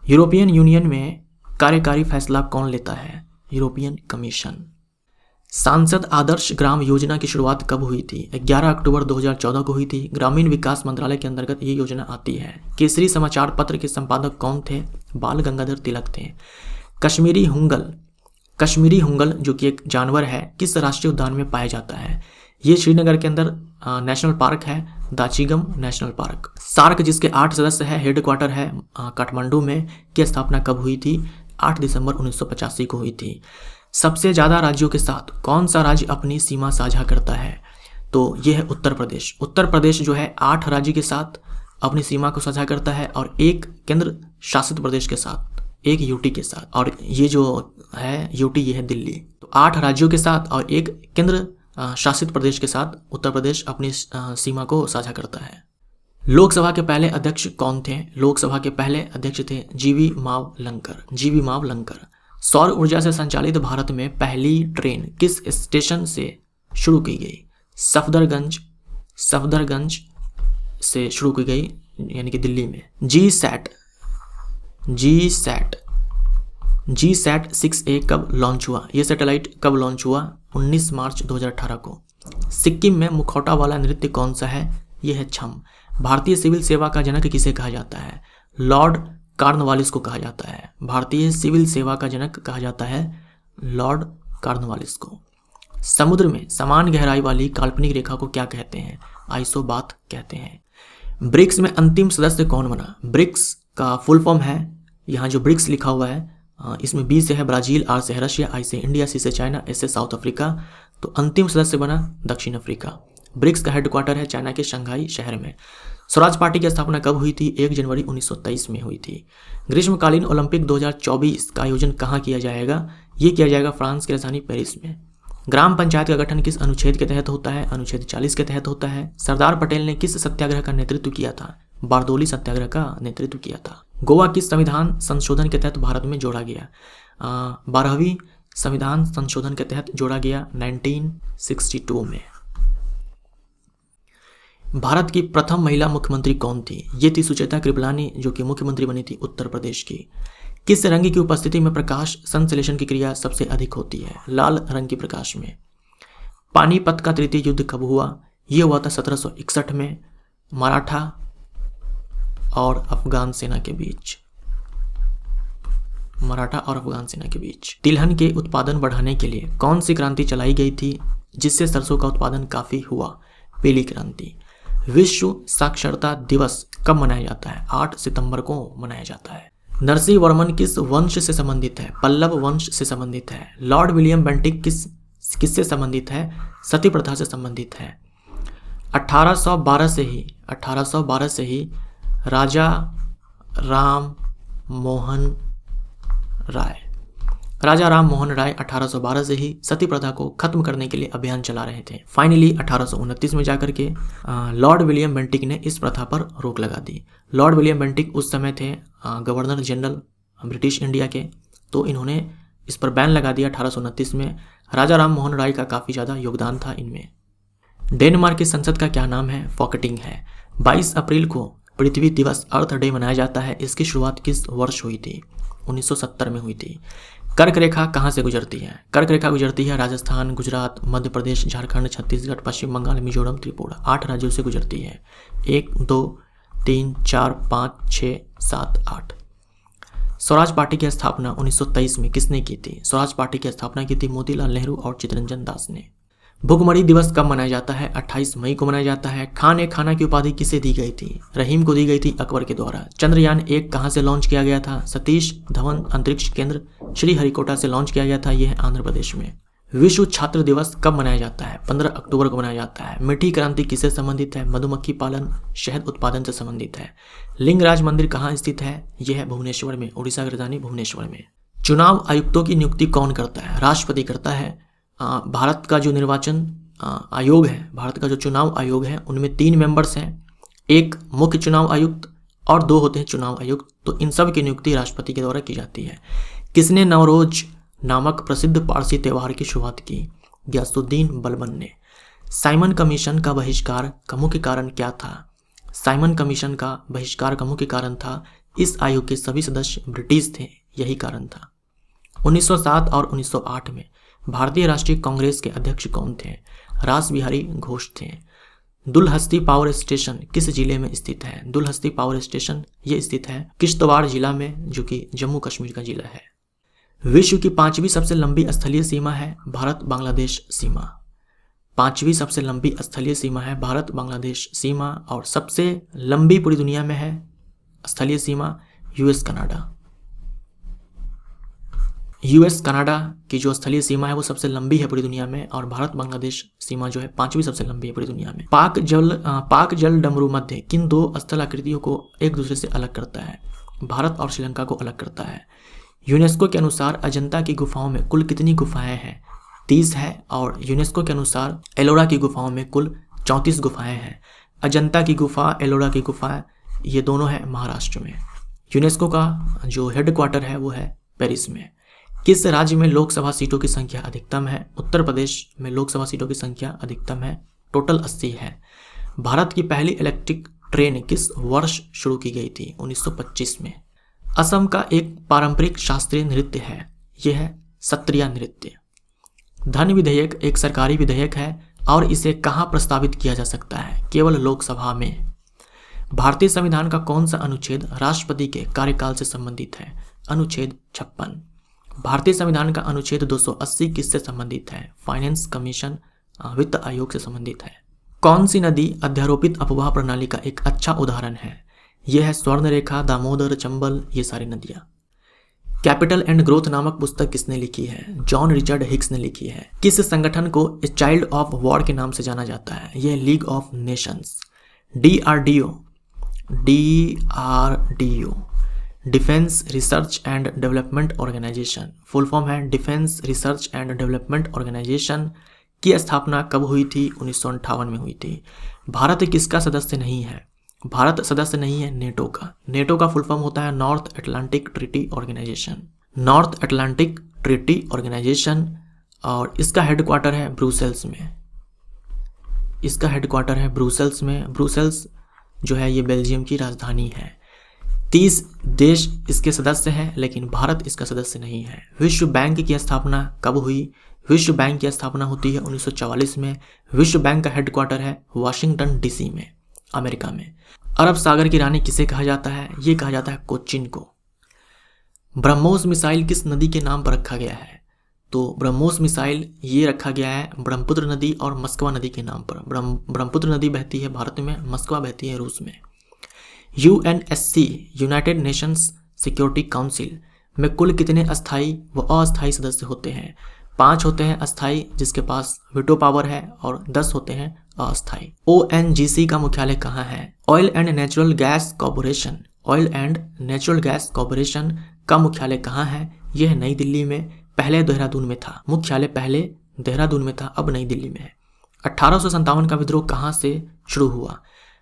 यूरोपियन यूनियन में कार्यकारी फैसला कौन लेता है? European commission. सांसद आदर्श ग्राम योजना की शुरुआत कब हुई थी? 11 अक्टूबर 2014 को हुई थी। ग्रामीण विकास मंत्रालय के अंतर्गत ये योजना आती है। केसरी समाचार पत्र के संपादक कौन थे? बाल गंगाधर तिलक थे। कश्मीरी हुंगल जो कि एक जानवर है किस राष्ट्रीय उद्यान में पाया जाता है? ये श्रीनगर के अंदर नेशनल पार्क है, दाचीगम नेशनल पार्क। सार्क जिसके 8 सदस्य है, हेडक्वार्टर है काठमांडू में, की स्थापना कब हुई थी? 8 दिसंबर 1985 को हुई थी। सबसे ज़्यादा राज्यों के साथ कौन सा राज्य अपनी सीमा साझा करता है? तो ये है उत्तर प्रदेश। उत्तर प्रदेश जो है 8 राज्य के साथ अपनी सीमा को साझा करता है और एक केंद्र शासित प्रदेश के साथ, एक यूटी के साथ। और ये जो है यूटी, ये है दिल्ली। तो 8 राज्यों के साथ और एक केंद्र शासित प्रदेश के साथ उत्तर प्रदेश अपनी सीमा को साझा करता है। लोकसभा के पहले अध्यक्ष कौन थे? लोकसभा के पहले अध्यक्ष थे जीवी मावलंकर। सौर ऊर्जा से संचालित भारत में पहली ट्रेन किस स्टेशन से शुरू की गई? सफदरगंज से शुरू की गई यानी कि दिल्ली में। GSAT 6A कब लॉन्च हुआ? ये सैटेलाइट कब लॉन्च हुआ? 19 मार्च 2018 को। सिक्किम में मुखौटा वाला नृत्य कौन सा है? ये है छम। भारतीय सिविल सेवा का जनक किसे कहा जाता है? लॉर्ड कॉर्नवालिस को कहा जाता है। भारतीय सिविल सेवा का जनक कहा जाता है लॉर्ड कॉर्नवालिस को। समुद्र में समान गहराई वाली काल्पनिक रेखा को क्या कहते हैं? आइसोबाथ कहते हैं। ब्रिक्स में अंतिम सदस्य कौन बना? ब्रिक्स का फुल फॉर्म है, यहाँ जो ब्रिक्स लिखा हुआ है इसमें B से है ब्राजील, R से है रशिया, I से इंडिया, C से चाइना, S से साउथ अफ्रीका। तो अंतिम सदस्य बना दक्षिण अफ्रीका। ब्रिक्स का हेडक्वार्टर है चाइना के शंघाई शहर में। स्वराज पार्टी की स्थापना कब हुई थी? 1 जनवरी 1923 में हुई थी। ग्रीष्मकालीन ओलंपिक 2024 का आयोजन कहाँ किया जाएगा? ये किया जाएगा फ्रांस की राजधानी पेरिस में। ग्राम पंचायत का गठन किस अनुच्छेद के तहत होता है? अनुच्छेद 40 के तहत होता है। सरदार पटेल ने किस सत्याग्रह का नेतृत्व किया था? बारदोली सत्याग्रह का नेतृत्व किया था। गोवा किस संविधान संशोधन के तहत भारत में जोड़ा गया? 12वीं संविधान संशोधन के तहत जोड़ा गया 1962 में। भारत की प्रथम महिला मुख्यमंत्री कौन थी? ये थी सुचेता कृपलानी जो कि मुख्यमंत्री बनी थी उत्तर प्रदेश की। किस रंग की उपस्थिति में प्रकाश संश्लेषण की क्रिया सबसे अधिक होती है? लाल रंग की प्रकाश में। पानीपत का तृतीय युद्ध कब हुआ? यह हुआ था 1761 में मराठा और अफगान सेना के बीच। तिलहन के उत्पादन बढ़ाने के लिए कौन सी क्रांति चलाई गई थी जिससे सरसों का उत्पादन काफी हुआ? पीली क्रांति। विश्व साक्षरता दिवस कब मनाया जाता है? 8 सितंबर को मनाया जाता है। नरसिंह वर्मन किस वंश से संबंधित है? पल्लव वंश से संबंधित है। लॉर्ड विलियम बेंटिक किससे संबंधित है? सती प्रथा से संबंधित है। 1812 से ही राजा राम मोहन राय 1812 से ही सती प्रथा को खत्म करने के लिए अभियान चला रहे थे। फाइनली 1829 में जाकर के लॉर्ड विलियम बेंटिक ने इस प्रथा पर रोक लगा दी। लॉर्ड विलियम बेंटिक उस समय थे गवर्नर जनरल ब्रिटिश इंडिया के, तो इन्होंने इस पर बैन लगा दिया 1829 में। राजा राम मोहन राय का काफ़ी ज़्यादा योगदान था इनमें। डेनमार्क की संसद का क्या नाम है? फॉकेटिंग है। 22 अप्रैल को पृथ्वी दिवस अर्थ डे मनाया जाता है। इसकी शुरुआत किस वर्ष हुई थी? 1970 में हुई थी। कर्क रेखा कहाँ से गुजरती है? कर्क रेखा गुजरती है राजस्थान, गुजरात, मध्य प्रदेश, झारखंड, छत्तीसगढ़, पश्चिम बंगाल, मिजोरम, त्रिपुरा, 8 राज्यों से गुजरती है। 1 2 3 4 5 6 7 8। स्वराज पार्टी की स्थापना 1923 में किसने की थी? स्वराज पार्टी की स्थापना की थी मोतीलाल नेहरू और चित्तरंजन दास ने। भुखमरी दिवस कब मनाया जाता है? 28 मई को मनाया जाता है। खान ए खाना की उपाधि किसे दी गई थी? रहीम को दी गई थी अकबर के द्वारा। चंद्रयान 1 कहाँ से लॉन्च किया गया था? सतीश धवन अंतरिक्ष केंद्र श्रीहरिकोटा से लॉन्च किया गया था। यह है आंध्र प्रदेश में। विश्व छात्र दिवस कब मनाया जाता है? 15 अक्टूबर को मनाया जाता है। मीठी क्रांति किससे संबंधित है? मधुमक्खी पालन, शहद उत्पादन से संबंधित है। लिंगराज मंदिर कहाँ स्थित है? यह है भुवनेश्वर में, उड़ीसा की राजधानी भुवनेश्वर में। चुनाव आयुक्तों की नियुक्ति कौन करता है? राष्ट्रपति करता है। भारत का जो निर्वाचन आयोग है, भारत का जो चुनाव आयोग है, उनमें 3 मेंबर्स हैं। एक मुख्य चुनाव आयुक्त और 2 होते हैं चुनाव आयुक्त। तो इन सब की नियुक्ति राष्ट्रपति के द्वारा की जाती है। किसने नवरोज नामक प्रसिद्ध पारसी त्यौहार की शुरुआत की? गयासुद्दीन बलबन ने। साइमन कमीशन का बहिष्कार का मुख्य कारण क्या था? साइमन कमीशन का बहिष्कार का मुख्य कारण था इस आयोग के सभी सदस्य ब्रिटिश थे, यही कारण था। 1907 और 1908 में भारतीय राष्ट्रीय कांग्रेस के अध्यक्ष कौन थे? रास बिहारी घोष थे। दुलहस्ती पावर स्टेशन किस जिले में स्थित है? दुलहस्ती पावर स्टेशन ये स्थित है किश्तवाड़ जिला में, जो कि जम्मू कश्मीर का जिला है। विश्व की 5वीं सबसे लंबी स्थलीय सीमा है भारत बांग्लादेश सीमा। 5वीं सबसे लंबी स्थलीय सीमा है भारत बांग्लादेश सीमा। और सबसे लंबी पूरी दुनिया में है स्थलीय सीमा यूएस कनाडा। यूएस कनाडा की जो स्थलीय सीमा है वो सबसे लंबी है पूरी दुनिया में। और भारत बांग्लादेश सीमा जो है 5वीं सबसे लंबी है पूरी दुनिया में। पाक जल डमरू मध्य किन 2 स्थल आकृतियों को एक दूसरे से अलग करता है? भारत और श्रीलंका को अलग करता है। यूनेस्को के अनुसार अजंता की गुफाओं में कुल कितनी गुफाएं हैं? 30 है। और यूनेस्को के अनुसार एलोरा की गुफाओं में कुल 34 गुफाएं हैं। अजंता की गुफा, एलोरा की गुफा, ये दोनों है महाराष्ट्र में। यूनेस्को का जो हेडक्वार्टर है वो है पेरिस में। किस राज्य में लोकसभा सीटों की संख्या अधिकतम है? उत्तर प्रदेश में लोकसभा सीटों की संख्या अधिकतम है, टोटल 80 है। भारत की पहली इलेक्ट्रिक ट्रेन किस वर्ष शुरू की गई थी? 1925 में। असम का एक पारंपरिक शास्त्रीय नृत्य है, यह है सत्रिया नृत्य। धन विधेयक एक सरकारी विधेयक है और इसे कहाँ प्रस्तावित किया जा सकता है? केवल लोकसभा में। भारतीय संविधान का कौन सा अनुच्छेद राष्ट्रपति के कार्यकाल से संबंधित है? अनुच्छेद 56। भारतीय संविधान का अनुच्छेद 280 किससे संबंधित है? फाइनेंस कमीशन, वित्त आयोग से संबंधित है। कौन सी नदी अध्यारोपित अपवाह प्रणाली का एक अच्छा उदाहरण है? यह है स्वर्णरेखा, दामोदर, चंबल, ये सारी नदियां। कैपिटल एंड ग्रोथ नामक पुस्तक किसने लिखी है? जॉन रिचर्ड हिक्स ने लिखी है। किस संगठन को चाइल्ड ऑफ वॉर के नाम से जाना जाता है? यह league of nations. DRDO defence research and development organisation, full form है defence research and development organisation की स्थापना कब हुई थी? 1958 में हुई थी। भारत किसका सदस्य नहीं है? भारत सदस्य नहीं है नेटो का। नेटो का फुल फॉर्म होता है North Atlantic Treaty Organisation. North Atlantic Treaty Organisation, और इसका हेडक्वार्टर है ब्रुसेल्स में। इसका हेडक्वार्टर है ब्रुसेल्स में। ब्रुसेल्स जो है ये बेल्जियम की राजधानी है। 30 देश इसके सदस्य हैं, लेकिन भारत इसका सदस्य नहीं है। विश्व बैंक की स्थापना कब हुई? विश्व बैंक की स्थापना होती है 1944 में। विश्व बैंक का हेडक्वार्टर है वाशिंगटन DC में, अमेरिका में। अरब सागर की रानी किसे कहा जाता है? ये कहा जाता है कोचिन को। ब्रह्मोस मिसाइल किस नदी के नाम पर रखा गया है? तो ब्रह्मोस मिसाइल ये रखा गया है ब्रह्मपुत्र नदी और मस्कवा नदी के नाम पर। ब्रह्मपुत्र नदी बहती है भारत में, मस्कवा बहती है रूस में। UNSC United Nations security council में कुल कितने अस्थायी व अस्थायी सदस्य होते हैं? 5 होते हैं अस्थायी जिसके पास वीटो पावर है और 10 होते हैं अस्थायी। ONGC का मुख्यालय कहाँ है? Oil and natural gas corporation. Oil and natural gas corporation का मुख्यालय कहाँ है? यह नई दिल्ली में, पहले देहरादून में था। मुख्यालय पहले देहरादून में था, अब नई दिल्ली में है। 1857 का विद्रोह कहाँ से शुरू हुआ?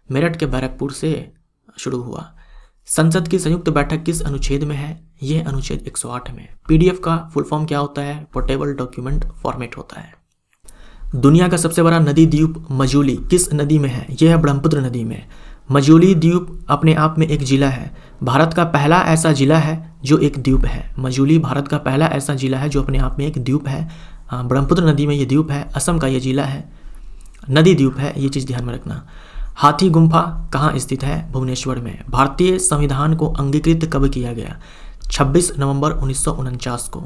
मेरठ के बैरकपुर से शुरू हुआ। संसद की संयुक्त बैठक किस अनुच्छेद में है? यह अनुच्छेद 108 में। PDF का फुल फॉर्म क्या होता है? पोर्टेबल डॉक्यूमेंट फॉर्मेट होता है। दुनिया का सबसे बड़ा नदी द्वीप मजूली किस नदी में है? यह है ब्रह्मपुत्र नदी में। मजूली द्वीप अपने आप में एक जिला है। भारत का पहला ऐसा जिला है जो एक द्वीप है। मजूली भारत का पहला ऐसा जिला है जो अपने आप में एक द्वीप है। ब्रह्मपुत्र नदी में ये द्वीप है। असम का ये जिला है, नदी द्वीप है, ये चीज़ ध्यान में रखना। हाथी गुम्फा कहाँ स्थित है? भुवनेश्वर में। भारतीय संविधान को अंगीकृत कब किया गया? 26 नवंबर 1949 को।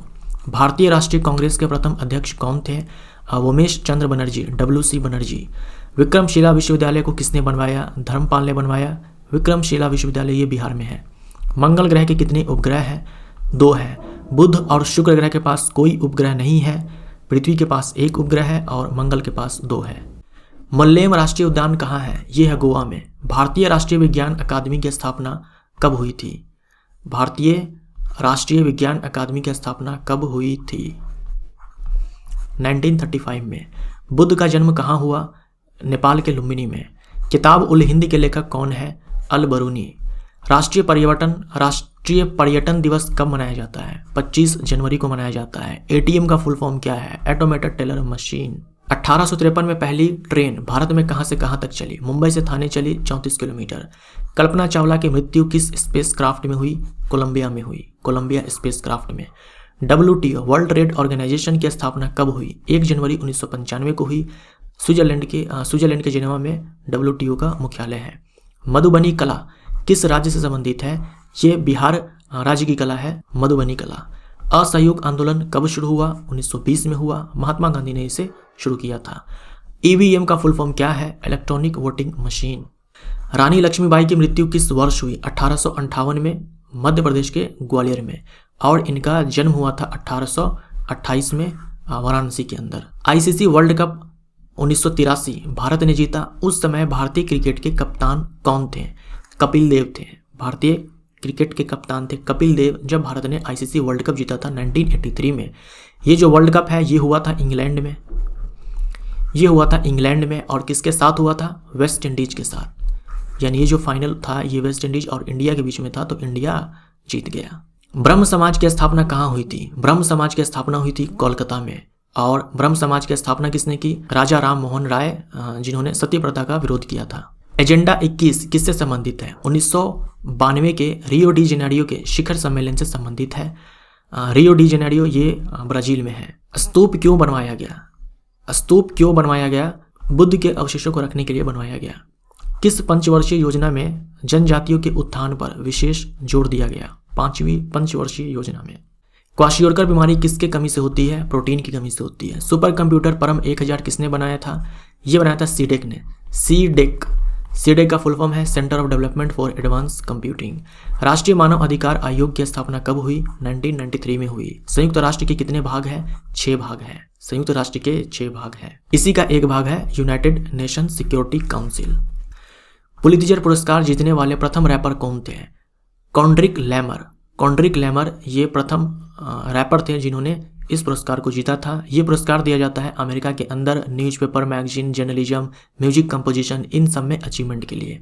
भारतीय राष्ट्रीय कांग्रेस के प्रथम अध्यक्ष कौन थे? उमेश चंद्र बनर्जी, WC बनर्जी। विक्रमशिला विश्वविद्यालय को किसने बनवाया? धर्मपाल ने बनवाया। विक्रमशिला विश्वविद्यालय ये बिहार में है। मंगल ग्रह के कितने उपग्रह हैं? 2 है। बुध और शुक्र ग्रह के पास कोई उपग्रह नहीं है। पृथ्वी के पास 1 उपग्रह है और मंगल के पास 2 है। मल्लेम राष्ट्रीय उद्यान कहाँ है? ये है गोवा में। भारतीय राष्ट्रीय विज्ञान अकादमी की स्थापना कब हुई थी? भारतीय राष्ट्रीय विज्ञान अकादमी की स्थापना कब हुई थी? 1935 में। बुद्ध का जन्म कहाँ हुआ? नेपाल के लुम्बिनी में। किताब उल हिंद के लेखक कौन है? अल बरूनी। राष्ट्रीय पर्यटन दिवस कब मनाया जाता है? 25 जनवरी को मनाया जाता है। ATM का फुल फॉर्म क्या है? Automated teller machine. 1853 में पहली ट्रेन भारत में कहां से कहां तक चली? मुंबई से थाने चली, 34 किलोमीटर। कल्पना चावला की मृत्यु किस स्पेस क्राफ्ट में हुई? कोलंबिया में हुई, कोलंबिया स्पेस क्राफ्ट में। WTO वर्ल्ड ट्रेड ऑर्गेनाइजेशन की स्थापना कब हुई? 1 जनवरी 1995 को हुई। स्विट्जरलैंड के जिनेवा में WTO का मुख्यालय है। मधुबनी कला किस राज्य से संबंधित है? ये बिहार राज्य की कला है, मधुबनी कला। असहयोग आंदोलन कब शुरू हुआ? 1920 में हुआ। महात्मा गांधी ने इसे शुरू किया था। EVM का फुल फॉर्म क्या है? Electronic voting machine. Rani Lakshmibai की मृत्यु किस वर्ष हुई? 1858 में, मध्य प्रदेश के ग्वालियर में। और इनका जन्म हुआ था 1828 में वाराणसी के अंदर। ICC वर्ल्ड कप 1983 भारत ने जीता। उस समय भारतीय क्रिकेट के कप्तान कौन थे? कपिल देव थे। भारतीय क्रिकेट के कप्तान थे कपिल देव जब भारत ने ICC वर्ल्ड कप जीता था 1983 में। ये जो वर्ल्ड कप है ये हुआ था इंग्लैंड में। ये हुआ था इंग्लैंड में और किसके साथ हुआ था? वेस्ट इंडीज के साथ। यानी ये जो फाइनल था ये वेस्ट इंडीज और इंडिया के बीच में था, तो इंडिया जीत गया। ब्रह्म समाज की स्थापना कहाँ हुई थी? ब्रह्म समाज की स्थापना हुई थी कोलकाता में। और ब्रह्म समाज की स्थापना किसने की? राजा राम मोहन राय, जिन्होंने सती प्रथा का विरोध किया था। एजेंडा 21 किससे संबंधित है? 1992 के रियो डी जेनेरियो के शिखर सम्मेलन से संबंधित है। रियो डी जेनेरियो ये ब्राजील में है। स्तूप क्यों बनवाया गया? स्तूप क्यों बनवाया गया? बुद्ध के अवशेषों को रखने के लिए बनवाया गया। किस पंचवर्षीय योजना में जनजातियों के उत्थान पर विशेष जोर दिया गया? 5वीं पंचवर्षीय योजना में। क्वाशियोरकर बीमारी किसके कमी से होती है? प्रोटीन की कमी से होती है। सुपर कंप्यूटर परम 1000 किसने बनाया था? ये बनाया था सीडेक ने। सीडेक का फुल फॉर्म है centre of development for advance computing. राष्ट्रीय मानव अधिकार आयोग की स्थापना कब हुई? 1993 में हुई। संयुक्त राष्ट्र के कितने भाग हैं? 6 भाग हैं। संयुक्त राष्ट्र के 6 भाग हैं। इसी का एक भाग है United nation security council. Pulitzer पुरस्कार जीतने वाले प्रथम रैपर कौन थे? कॉन्ड्रिक लैमर ये प्रथम रैपर थे जिन्होंने इस पुरस्कार को जीता था। ये पुरस्कार दिया जाता है अमेरिका के अंदर newspaper, magazine, journalism, music composition, इन सब में अचीवमेंट के लिए।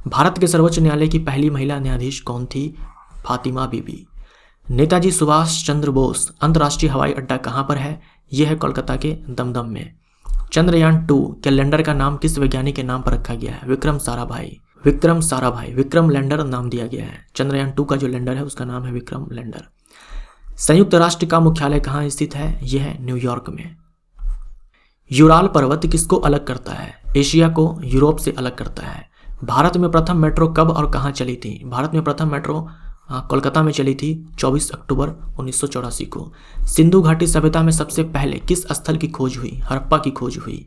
भारत के सर्वोच्च न्यायालय की पहली महिला न्यायाधीश कौन थी? फातिमा बीबी। नेताजी सुभाष चंद्र बोस अंतर्राष्ट्रीय हवाई अड्डा कहाँ पर है? यह है कोलकाता के दमदम में। चंद्रयान 2 कैलेंडर का नाम किस वैज्ञानिक के नाम पर रखा गया है? विक्रम साराभाई। विक्रम लैंडर नाम दिया गया है। चंद्रयान 2 का जो लैंडर है उसका नाम है विक्रम लैंडर। संयुक्त राष्ट्र का मुख्यालय कहाँ स्थित है? यह है न्यूयॉर्क में। यूराल पर्वत किसको अलग करता है? एशिया को यूरोप से अलग करता है। भारत में प्रथम मेट्रो कब और कहाँ चली थी? भारत में प्रथम मेट्रो कोलकाता में चली थी 24 अक्टूबर 1984 को। सिंधु घाटी सभ्यता में सबसे पहले किस स्थल की खोज हुई? हड़प्पा की खोज हुई।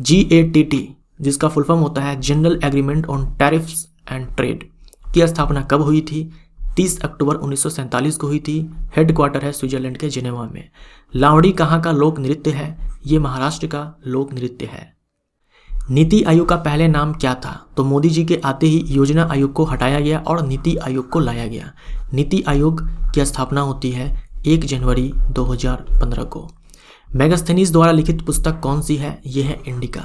GATT जिसका फुल फॉर्म होता है general agreement on tariffs and trade की स्थापना कब हुई थी? 30 अक्टूबर 1947 को हुई थी। हेडक्वार्टर है स्विट्जरलैंड के जिनेवा में। लावड़ी कहाँ का लोक नृत्य है? ये महाराष्ट्र का लोक नृत्य है। नीति आयोग का पहले नाम क्या था? तो मोदी जी के आते ही योजना आयोग को हटाया गया और नीति आयोग को लाया गया। नीति आयोग की स्थापना होती है 1 जनवरी 2015 को। मेगास्थनीज द्वारा लिखित पुस्तक कौन सी है? यह है इंडिका।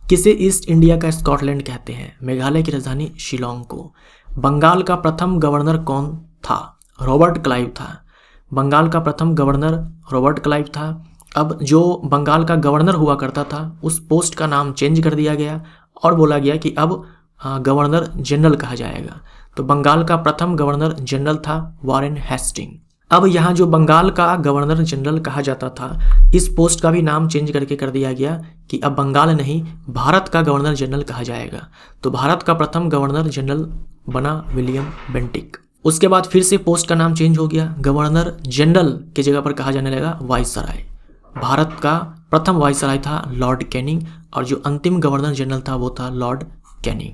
किसे ईस्ट इंडिया का स्कॉटलैंड कहते हैं? मेघालय की राजधानी शिलोंग को। बंगाल का प्रथम गवर्नर कौन था? रॉबर्ट क्लाइव था। बंगाल का प्रथम गवर्नर रॉबर्ट क्लाइव था। अब जो बंगाल का गवर्नर हुआ करता था उस पोस्ट का नाम चेंज कर दिया गया और बोला गया कि अब गवर्नर जनरल कहा जाएगा। तो बंगाल का प्रथम गवर्नर जनरल था वॉरेन हेस्टिंग। अब यहाँ जो बंगाल का गवर्नर जनरल कहा जाता था इस पोस्ट का भी नाम चेंज करके कर दिया गया कि अब बंगाल नहीं भारत का गवर्नर जनरल कहा जाएगा। तो भारत का प्रथम गवर्नर जनरल बना विलियम बेंटिक। उसके बाद फिर से पोस्ट का नाम चेंज हो गया, गवर्नर जनरल के जगह पर कहा जाने लगा वाइसराय। भारत का प्रथम वाइसराय था लॉर्ड कैनिंग और जो अंतिम गवर्नर जनरल था वो था लॉर्ड कैनिंग।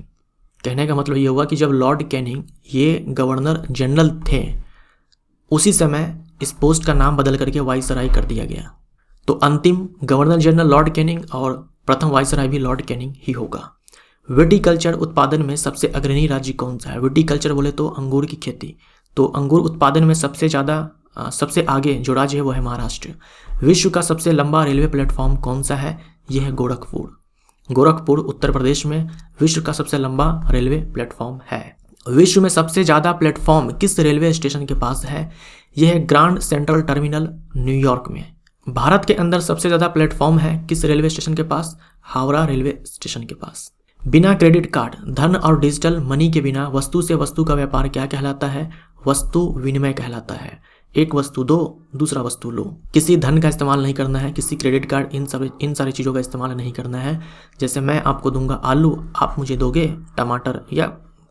कहने का मतलब ये हुआ कि जब लॉर्ड कैनिंग ये गवर्नर जनरल थे उसी समय इस पोस्ट का नाम बदल करके वाइसराय कर दिया गया। तो अंतिम गवर्नर जनरल लॉर्ड कैनिंग और प्रथम वाइसराय भी लॉर्ड कैनिंग ही होगा। विटिकल्चर उत्पादन में सबसे अग्रणी राज्य कौन सा है? विटिकल्चर बोले तो अंगूर की खेती। तो अंगूर उत्पादन में सबसे आगे जो राज्य है वो है महाराष्ट्र। विश्व का सबसे लंबा रेलवे प्लेटफॉर्म कौन सा है? यह है गोरखपुर। गोरखपुर उत्तर प्रदेश में विश्व का सबसे लंबा रेलवे प्लेटफॉर्म है। विश्व में सबसे ज़्यादा प्लेटफॉर्म किस रेलवे स्टेशन के पास है? यह है ग्रांड सेंट्रल टर्मिनल न्यूयॉर्क में। भारत के अंदर सबसे ज़्यादा प्लेटफॉर्म है किस रेलवे स्टेशन के पास? हावड़ा रेलवे स्टेशन के पास। बिना क्रेडिट कार्ड, धन और डिजिटल मनी के बिना वस्तु से वस्तु का व्यापार क्या कहलाता है? वस्तु विनिमय कहलाता है। एक वस्तु दो, दूसरा वस्तु लो। किसी धन का इस्तेमाल नहीं करना है, किसी क्रेडिट कार्ड, इन सारी चीज़ों का इस्तेमाल नहीं करना है। जैसे मैं आपको दूंगा आलू, आप मुझे दोगे टमाटर या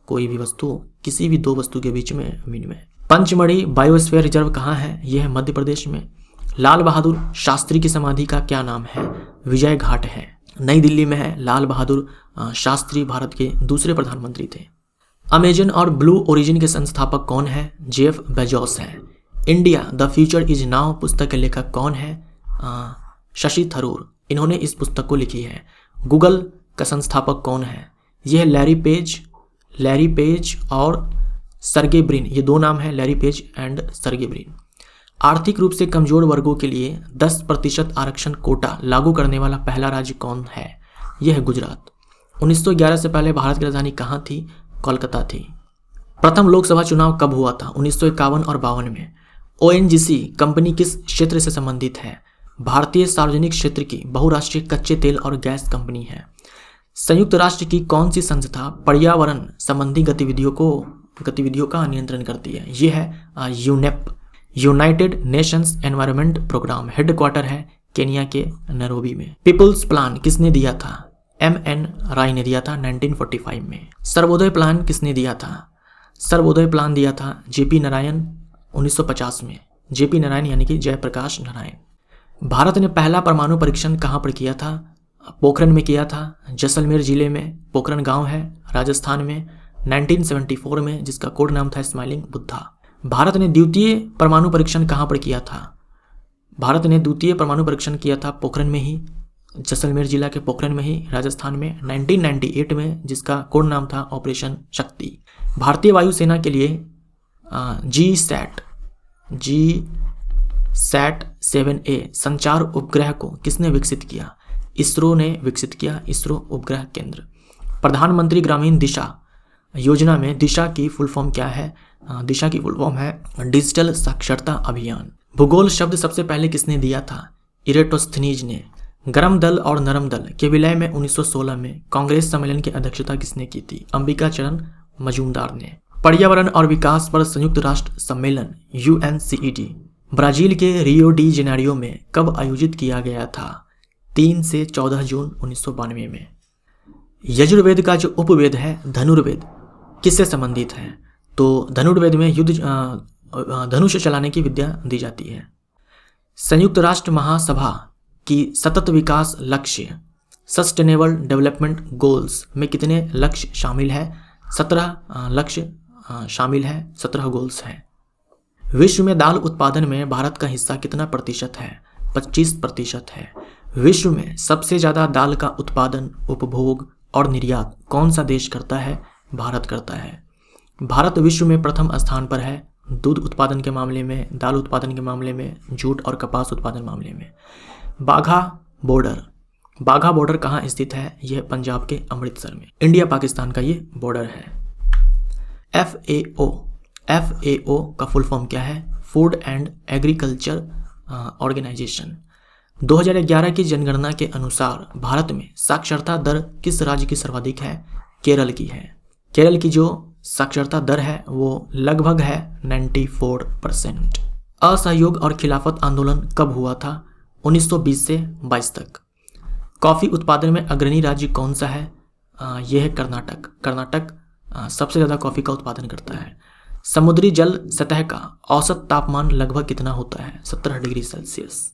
कोई भी वस्तु, किसी भी दो वस्तु के बीच में विनिमय। पंचमढ़ी बायोस्फीयर रिजर्व कहाँ है? यह है मध्य प्रदेश में। लाल बहादुर शास्त्री की समाधि का क्या नाम है? विजय घाट है, नई दिल्ली में है। लाल बहादुर शास्त्री भारत के दूसरे प्रधानमंत्री थे। अमेजन और ब्लू ओरिजिन के संस्थापक कौन है? जेफ बेजोस है। India the future is now पुस्तक के लेखक कौन है? शशि थरूर। इन्होंने इस पुस्तक को लिखी है। गूगल का संस्थापक कौन है? यह लैरी पेज और सर्गे ब्रिन। ये दो नाम है, Larry page and Sergey Brin. आर्थिक रूप से कमजोर वर्गों के लिए 10% आरक्षण कोटा लागू करने वाला पहला राज्य कौन है? यह है गुजरात। 1911 से पहले भारत की राजधानी कहाँ थी? कोलकाता थी। प्रथम लोकसभा चुनाव कब हुआ था? 1951 और 52 में। ONGC कंपनी किस क्षेत्र से संबंधित है? भारतीय सार्वजनिक क्षेत्र की बहुराष्ट्रीय कच्चे तेल और गैस कंपनी है। संयुक्त राष्ट्र की कौन सी संस्था पर्यावरण संबंधी गतिविधियों का नियंत्रण करती है? यह है UNEP, United Nations Environment Programme. Headquarter है केनिया के नैरोबी में। पीपल्स प्लान किसने दिया था? MN राय ने दिया था 1945 में। सर्वोदय प्लान किसने दिया था? सर्वोदय प्लान दिया था JP नारायण 1950 में। JP नारायण यानी कि जयप्रकाश नारायण। भारत ने पहला परमाणु परीक्षण कहाँ पर किया था? पोखरण में किया था, जैसलमेर जिले में। पोखरण गांव है राजस्थान में। 1974 में, जिसका कोड नाम था स्माइलिंग बुद्धा। भारत ने द्वितीय परमाणु परीक्षण कहाँ पर किया था? भारत ने द्वितीय परमाणु परीक्षण किया था पोखरण में ही, जैसलमेर जिला के पोखरण में ही, राजस्थान में 1998 में, जिसका कोड नाम था ऑपरेशन शक्ति। भारतीय वायुसेना के लिए GSAT-7A संचार उपग्रह को किसने विकसित किया? इसरो ने विकसित किया, इसरो उपग्रह केंद्र। प्रधानमंत्री ग्रामीण दिशा योजना में दिशा की फुल फॉर्म क्या है? दिशा की फुल फॉर्म है डिजिटल साक्षरता अभियान। भूगोल शब्द सबसे पहले किसने दिया था? इरेटोस्थनीज ने। गर्म दल और नरम दल के विलय में 1916 में कांग्रेस सम्मेलन की अध्यक्षता किसने की थी? अंबिका चरण मजूमदार ने। पर्यावरण और विकास पर संयुक्त राष्ट्र सम्मेलन UNCED ब्राजील के रियो डी जेनेरियो में कब आयोजित किया गया था? 3 से 14 जून 1992 में। यजुर्वेद का जो उपवेद है धनुर्वेद किससे संबंधित है? तो धनुर्वेद में धनुष चलाने की विद्या दी जाती है। संयुक्त राष्ट्र महासभा की सतत विकास लक्ष्य सस्टेनेबल डेवलपमेंट गोल्स में कितने लक्ष्य शामिल है? 17 लक्ष्य शामिल है, 17 गोल्स हैं। विश्व में दाल उत्पादन में भारत का हिस्सा कितना प्रतिशत है? 25% है। विश्व में सबसे ज़्यादा दाल का उत्पादन, उपभोग और निर्यात कौन सा देश करता है? भारत करता है। भारत विश्व में प्रथम स्थान पर है दूध उत्पादन के मामले में, दाल उत्पादन के मामले में, जूट और कपास उत्पादन मामले में। बाघा बॉर्डर कहाँ स्थित है? यह पंजाब के अमृतसर में। इंडिया पाकिस्तान का ये बॉर्डर है। FAO का फुल फॉर्म क्या है? Food and agriculture organisation. 2011 की जनगणना के अनुसार भारत में साक्षरता दर किस राज्य की सर्वाधिक है? केरल की है। केरल की जो साक्षरता दर है वो लगभग है 94%। असहयोग और खिलाफत आंदोलन कब हुआ था? 1920 से 22 तक। कॉफ़ी उत्पादन में अग्रणी राज्य कौन सा है? यह है कर्नाटक सबसे ज़्यादा कॉफ़ी का उत्पादन करता है। समुद्री जल सतह का औसत तापमान लगभग कितना होता है? 17 डिग्री सेल्सियस।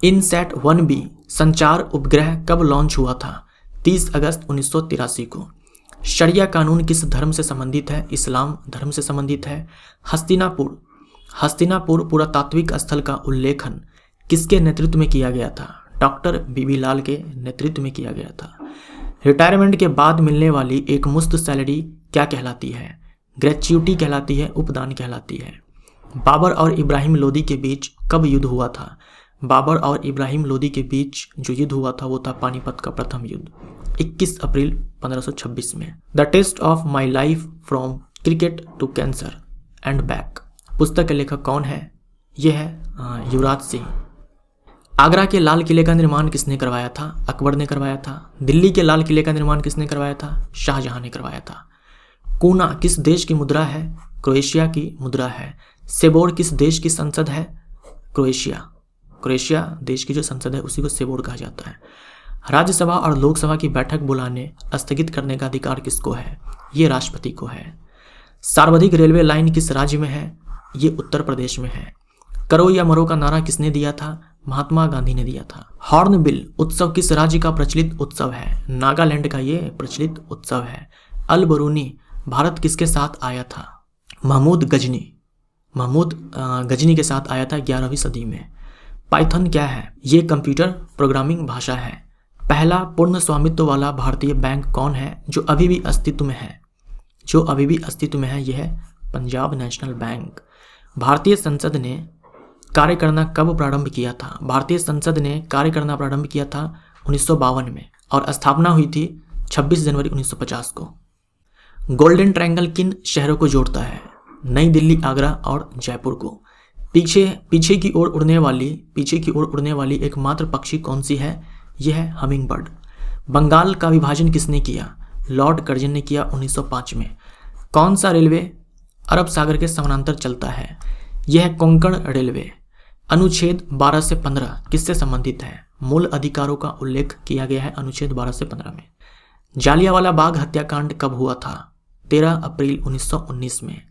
इनसैट 1B संचार उपग्रह कब लॉन्च हुआ था? 30 अगस्त 1983 को। शरिया कानून किस धर्म से संबंधित है? इस्लाम धर्म से संबंधित है। हस्तिनापुर पुरातात्विक स्थल का उल्लेखन किसके नेतृत्व में किया गया था? डॉक्टर बीबी लाल के नेतृत्व में किया गया था। रिटायरमेंट के बाद मिलने वाली एक मुश्त सैलरी क्या कहलाती है? ग्रेच्युटी कहलाती है, उपदान कहलाती है। बाबर और इब्राहिम लोदी के बीच कब युद्ध हुआ था? बाबर और इब्राहिम लोदी के बीच जो युद्ध हुआ था वो था पानीपत का प्रथम युद्ध, 21 अप्रैल 1526 में। The test of my life from cricket to cancer and back पुस्तक के लेखक कौन है? यह है युवराज सिंह। आगरा के लाल किले का निर्माण किसने करवाया था? अकबर ने करवाया था। दिल्ली के लाल किले का निर्माण किसने करवाया था? शाहजहां ने करवाया था। कूना किस देश की मुद्रा है? क्रोएशिया की मुद्रा है। सेबोर किस देश की संसद है? क्रोएशिया देश की जो संसद है उसी को सेबोर कहा जाता है। राज्यसभा और लोकसभा की बैठक बुलाने, स्थगित करने का अधिकार किसको है? ये राष्ट्रपति को है। सर्वाधिक रेलवे लाइन किस राज्य में है? ये उत्तर प्रदेश में है। करो या मरो का नारा किसने दिया था? महात्मा गांधी ने दिया था। हॉर्नबिल उत्सव किस राज्य का प्रचलित उत्सव है? नागालैंड का ये प्रचलित उत्सव है। अल बरूनी भारत किसके साथ आया था? महमूद गजनी के साथ आया था 11वीं सदी में। पाइथन क्या है? ये कंप्यूटर प्रोग्रामिंग भाषा है। पहला पूर्ण स्वामित्व वाला भारतीय बैंक कौन है जो अभी भी अस्तित्व में है? यह है पंजाब नेशनल बैंक। भारतीय संसद ने कार्य करना कब प्रारंभ किया था? भारतीय संसद ने कार्य करना प्रारंभ किया था 1952 में और स्थापना हुई थी 26 जनवरी 1950 को। गोल्डन ट्रायंगल किन शहरों को जोड़ता है? नई दिल्ली, आगरा और जयपुर को। पीछे की ओर उड़ने वाली एकमात्र पक्षी कौन सी है? यह है हमिंग बर्ड। बंगाल का विभाजन किसने किया? लॉर्ड कर्जन ने किया 1905 में। कौन सा रेलवे अरब सागर के समानांतर चलता है? यह है कोंकण रेलवे। अनुच्छेद 12 से 15 किससे संबंधित है? मूल अधिकारों का उल्लेख किया गया है अनुच्छेद 12 से 15 में। जालियांवाला बाग हत्याकांड कब हुआ था? 13 अप्रैल 1919 में।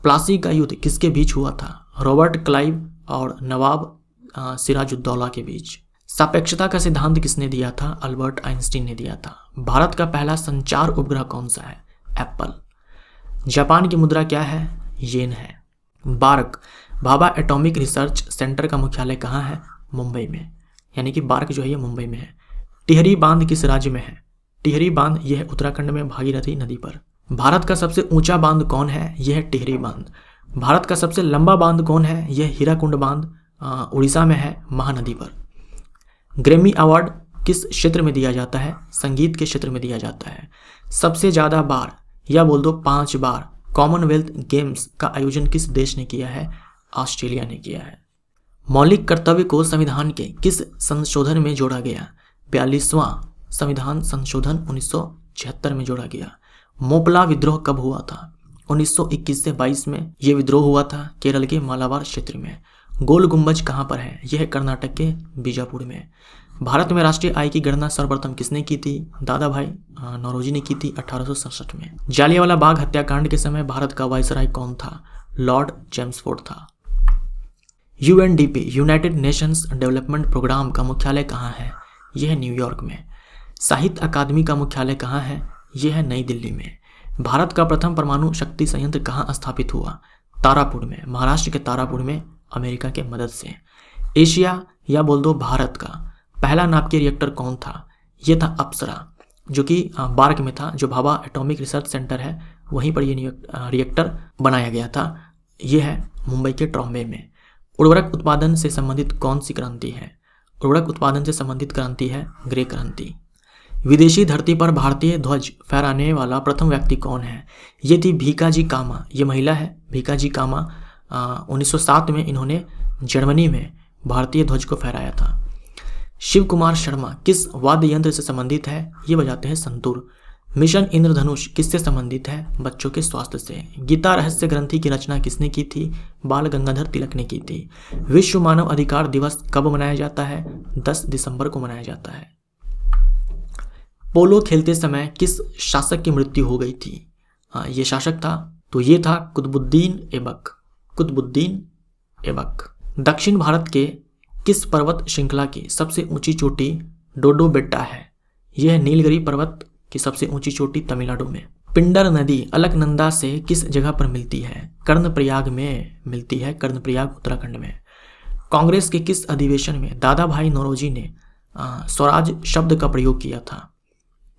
प्लासी का युद्ध किसके बीच हुआ था? रॉबर्ट क्लाइव और नवाब सिराजुद्दौला के बीच। सापेक्षता का सिद्धांत किसने दिया था? अल्बर्ट आइंस्टीन ने दिया था। भारत का पहला संचार उपग्रह कौन सा है? एप्पल। जापान की मुद्रा क्या है? येन है। BARC Bhabha Atomic Research Centre का मुख्यालय कहाँ है? मुंबई में, यानी कि बार्क जो है ये मुंबई में है। टिहरी बांध किस राज्य में है? टिहरी बांध यह है उत्तराखंड में भागीरथी नदी पर। भारत का सबसे ऊंचा बांध कौन है? यह है टिहरी बांध। भारत का सबसे लंबा बांध कौन है? यह हीराकुंड बांध उड़ीसा में है, महानदी पर। ग्रैमी अवार्ड किस क्षेत्र में दिया जाता है? संगीत के क्षेत्र में दिया जाता है। सबसे ज़्यादा बार या बोल दो 5 बार कॉमनवेल्थ गेम्स का आयोजन किस देश ने किया है? ऑस्ट्रेलिया ने किया है। मौलिक कर्तव्य को संविधान के किस संशोधन में जोड़ा गया? 42वां संविधान संशोधन 1976 में जोड़ा गया। मोपला विद्रोह कब हुआ था? 1921 से 22 में यह विद्रोह हुआ था केरल के मालाबार क्षेत्र में। गोल गुंबज कहाँ पर है? यह कर्नाटक के बीजापुर में। भारत में राष्ट्रीय आय की गणना सर्वप्रथम किसने की थी? दादा भाई नौरोजी ने की थी 1867 में। जालियांवाला बाग हत्याकांड के समय भारत का वायसराय कौन था? लॉर्ड चैम्सफोर्ड था। UNDP United Nations Development Programme का मुख्यालय कहाँ है? यह है न्यूयॉर्क में। साहित्य अकादमी का मुख्यालय कहाँ है? यह है नई दिल्ली में। भारत का प्रथम परमाणु शक्ति संयंत्र कहाँ स्थापित हुआ? तारापुर में, महाराष्ट्र के तारापुर में, अमेरिका के मदद से। एशिया या बोल दो भारत का पहला नाभिकीय रिएक्टर कौन था? ये था अप्सरा, जो कि बार्क में था, जो भाभा एटॉमिक रिसर्च सेंटर है वहीं पर ये रिएक्टर बनाया गया था। ये है मुंबई के ट्रॉम्बे में। उर्वरक उत्पादन से संबंधित कौन सी क्रांति है? उर्वरक उत्पादन से संबंधित क्रांति है ग्रे क्रांति। विदेशी धरती पर भारतीय ध्वज फहराने वाला प्रथम व्यक्ति कौन है? ये थी भीकाजी कामा, ये महिला है भीकाजी कामा। 1907 में इन्होंने जर्मनी में भारतीय ध्वज को फहराया था। शिव कुमार शर्मा किस वाद्य यंत्र से संबंधित है? ये बजाते हैं संतूर। मिशन इंद्रधनुष किससे संबंधित है? बच्चों के स्वास्थ्य से। गीता रहस्य ग्रंथि की रचना किसने की थी? बाल गंगाधर तिलक ने की थी। विश्व मानव अधिकार दिवस कब मनाया जाता है? 10 दिसंबर को मनाया जाता है। पोलो खेलते समय किस शासक की मृत्यु हो गई थी? ये शासक था, तो ये था कुतुबुद्दीन ऐबक। कुतुबुद्दीन ऐबक। दक्षिण भारत के किस पर्वत श्रृंखला की सबसे ऊंची चोटी डोडो बेट्टा है? यह नीलगिरी पर्वत की सबसे ऊंची चोटी तमिलनाडु में। पिंडर नदी अलकनंदा से किस जगह पर मिलती है? कर्णप्रयाग में मिलती है, कर्णप्रयाग उत्तराखंड में। कांग्रेस के किस अधिवेशन में दादा भाई नौरोजी ने स्वराज शब्द का प्रयोग किया था?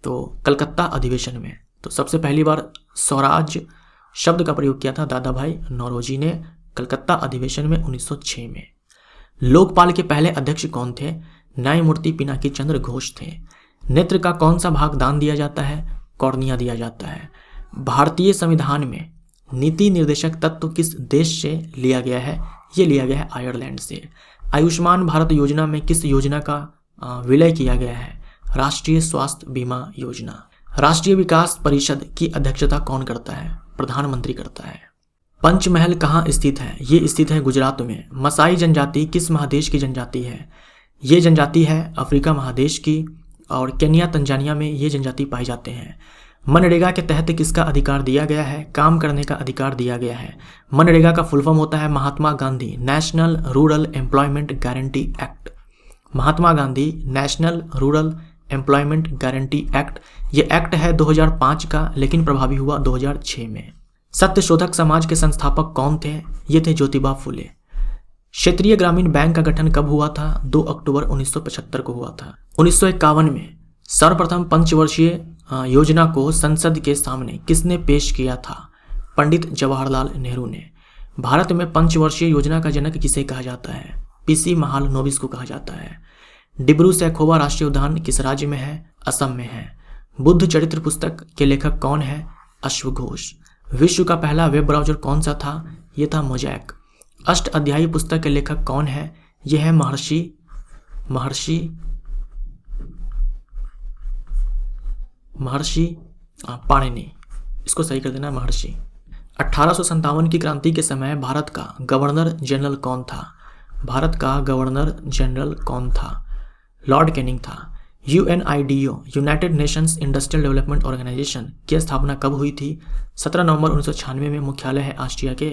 तो कलकत्ता अधिवेशन में। तो सबसे पहली बार स्वराज शब्द का प्रयोग किया था दादा भाई नौरोजी ने कलकत्ता अधिवेशन में 1906 में। लोकपाल के पहले अध्यक्ष कौन थे? न्यायमूर्ति पिनाकी चंद्र घोष थे। नेत्र का कौन सा भाग दान दिया जाता है? कॉर्निया दिया जाता है। भारतीय संविधान में नीति निर्देशक तत्व किस देश से लिया गया है? ये लिया गया है आयरलैंड से। आयुष्मान भारत योजना में किस योजना का विलय किया गया है? राष्ट्रीय स्वास्थ्य बीमा योजना। राष्ट्रीय विकास परिषद की अध्यक्षता कौन करता है? प्रधानमंत्री करता है। पंचमहल कहाँ स्थित है? ये स्थित है गुजरात में। मसाई जनजाति किस महादेश की जनजाति है? ये जनजाति है अफ्रीका महादेश की, और केन्या तंजानिया में ये जनजाति पाए जाते हैं। मनरेगा के तहत किसका अधिकार दिया गया है? काम करने का अधिकार दिया गया है। मनरेगा का फुल फॉर्म होता है Mahatma Gandhi national rural employment guarantee act. Mahatma Gandhi national rural employment guarantee act. ये एक्ट है 2005 का, लेकिन प्रभावी हुआ 2006 में। सत्यशोधक समाज के संस्थापक कौन थे? ये थे ज्योतिबा फुले। क्षेत्रीय ग्रामीण बैंक का गठन कब हुआ था? 2 अक्टूबर 1975 को हुआ था। 1951 में सर्वप्रथम पंचवर्षीय योजना को संसद के सामने किसने पेश किया था? पंडित जवाहरलाल नेहरू ने। भारत में पंचवर्षीय योजना का जनक किसे कहा जाता है? पीसी महालनोबिस को कहा जाता है। डिब्रू सैखोवा राष्ट्रीय उद्यान किस राज्य में है? असम में है। बुद्ध चरित्र पुस्तक के लेखक कौन है? अश्व घोष। विश्व का पहला वेब ब्राउजर कौन सा था? यह था मोजैक। अष्ट अध्यायी पुस्तक के लेखक कौन है? यह है महर्षि पाणिनि। इसको सही कर देना, महर्षि। 1857 की क्रांति के समय भारत का गवर्नर जनरल कौन था? भारत का गवर्नर जनरल कौन था? लॉर्ड कैनिंग था। UNIDO United Nations Industrial Development organisation की स्थापना कब हुई थी? 17 नवंबर 1996 में। मुख्यालय है ऑस्ट्रिया की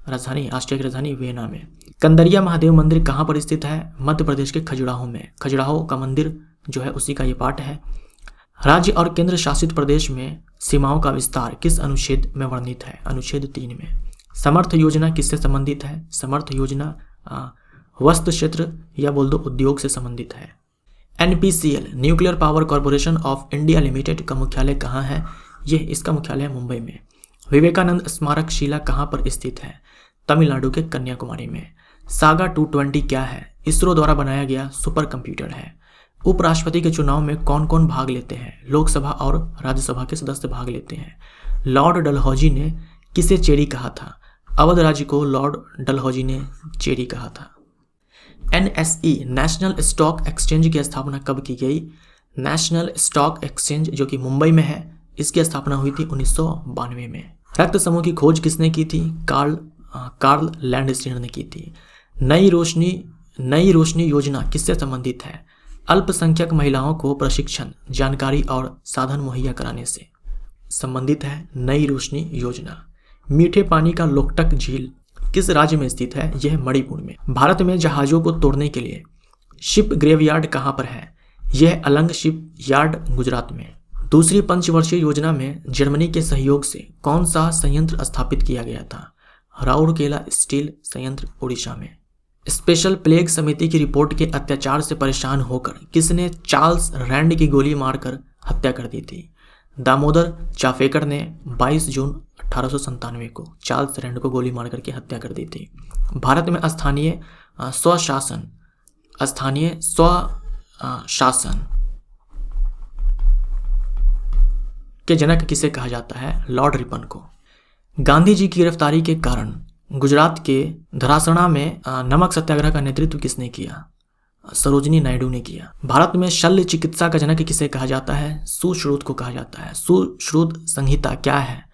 राजधानी वियना में। कंदरिया महादेव मंदिर कहाँ पर स्थित है? मध्य प्रदेश के खजुराहो में। खजुराहो का मंदिर जो है उसी का ये पार्ट है। राज्य और केंद्र शासित प्रदेश में सीमाओं का विस्तार किस अनुच्छेद में वर्णित है? अनुच्छेद 3 में। समर्थ योजना किससे संबंधित है? समर्थ योजना वस्त्र क्षेत्र या बोल दो उद्योग से संबंधित है। NPCL nuclear power corporation of India limited का मुख्यालय कहाँ है? इसका मुख्यालय है मुंबई में। विवेकानंद स्मारक शिला कहाँ पर स्थित है? तमिलनाडु के कन्याकुमारी में। सागा 220 क्या है? इसरो द्वारा बनाया गया सुपर कंप्यूटर है। उपराष्ट्रपति के चुनाव में कौन कौन भाग लेते हैं? लोकसभा और राज्यसभा के सदस्य भाग लेते हैं। लॉर्ड डलहौजी ने किसे चेरी कहा था? अवध राज्य को लॉर्ड डलहौजी ने चेरी कहा था। NSE नेशनल स्टॉक एक्सचेंज की स्थापना कब की गई? नेशनल स्टॉक एक्सचेंज जो कि मुंबई में है, इसकी स्थापना हुई थी 1992 में। रक्त समूह की खोज किसने की थी? कार्ल लैंडस्टीनर ने की थी। नई रोशनी योजना किससे संबंधित है? अल्पसंख्यक महिलाओं को प्रशिक्षण, जानकारी और साधन मुहैया कराने से संबंधित है नई रोशनी योजना। मीठे पानी का लोकटक झील किस राज्य में स्थित है? यह मणिपुर में। भारत में जहाजों को तोड़ने के लिए शिप ग्रेवयार्ड कहाँ पर है? यह अलंग शिप यार्ड गुजरात में। दूसरी पंचवर्षीय योजना में जर्मनी के सहयोग से कौन सा संयंत्र स्थापित किया गया था? राउरकेला स्टील संयंत्र उड़ीसा में। स्पेशल प्लेग समिति की रिपोर्ट के अत्याचार से परेशान होकर किसने चार्ल्स रैंड की गोली मारकर हत्या कर दी थी? दामोदर चाफेकर ने 22 जून 1897 को चार्ल्स रैंड को गोली मार करके हत्या कर दी थी। भारत में स्थानीय स्वशासन के जनक किसे कहा जाता है? लॉर्ड रिपन को। गांधी जी की गिरफ्तारी के कारण गुजरात के धरासणा में नमक सत्याग्रह का नेतृत्व किसने किया? सरोजिनी नायडू ने किया। भारत में शल्य चिकित्सा का जनक किसे कहा जाता है? सुश्रुत को कहा जाता है। सुश्रुत संहिता क्या है?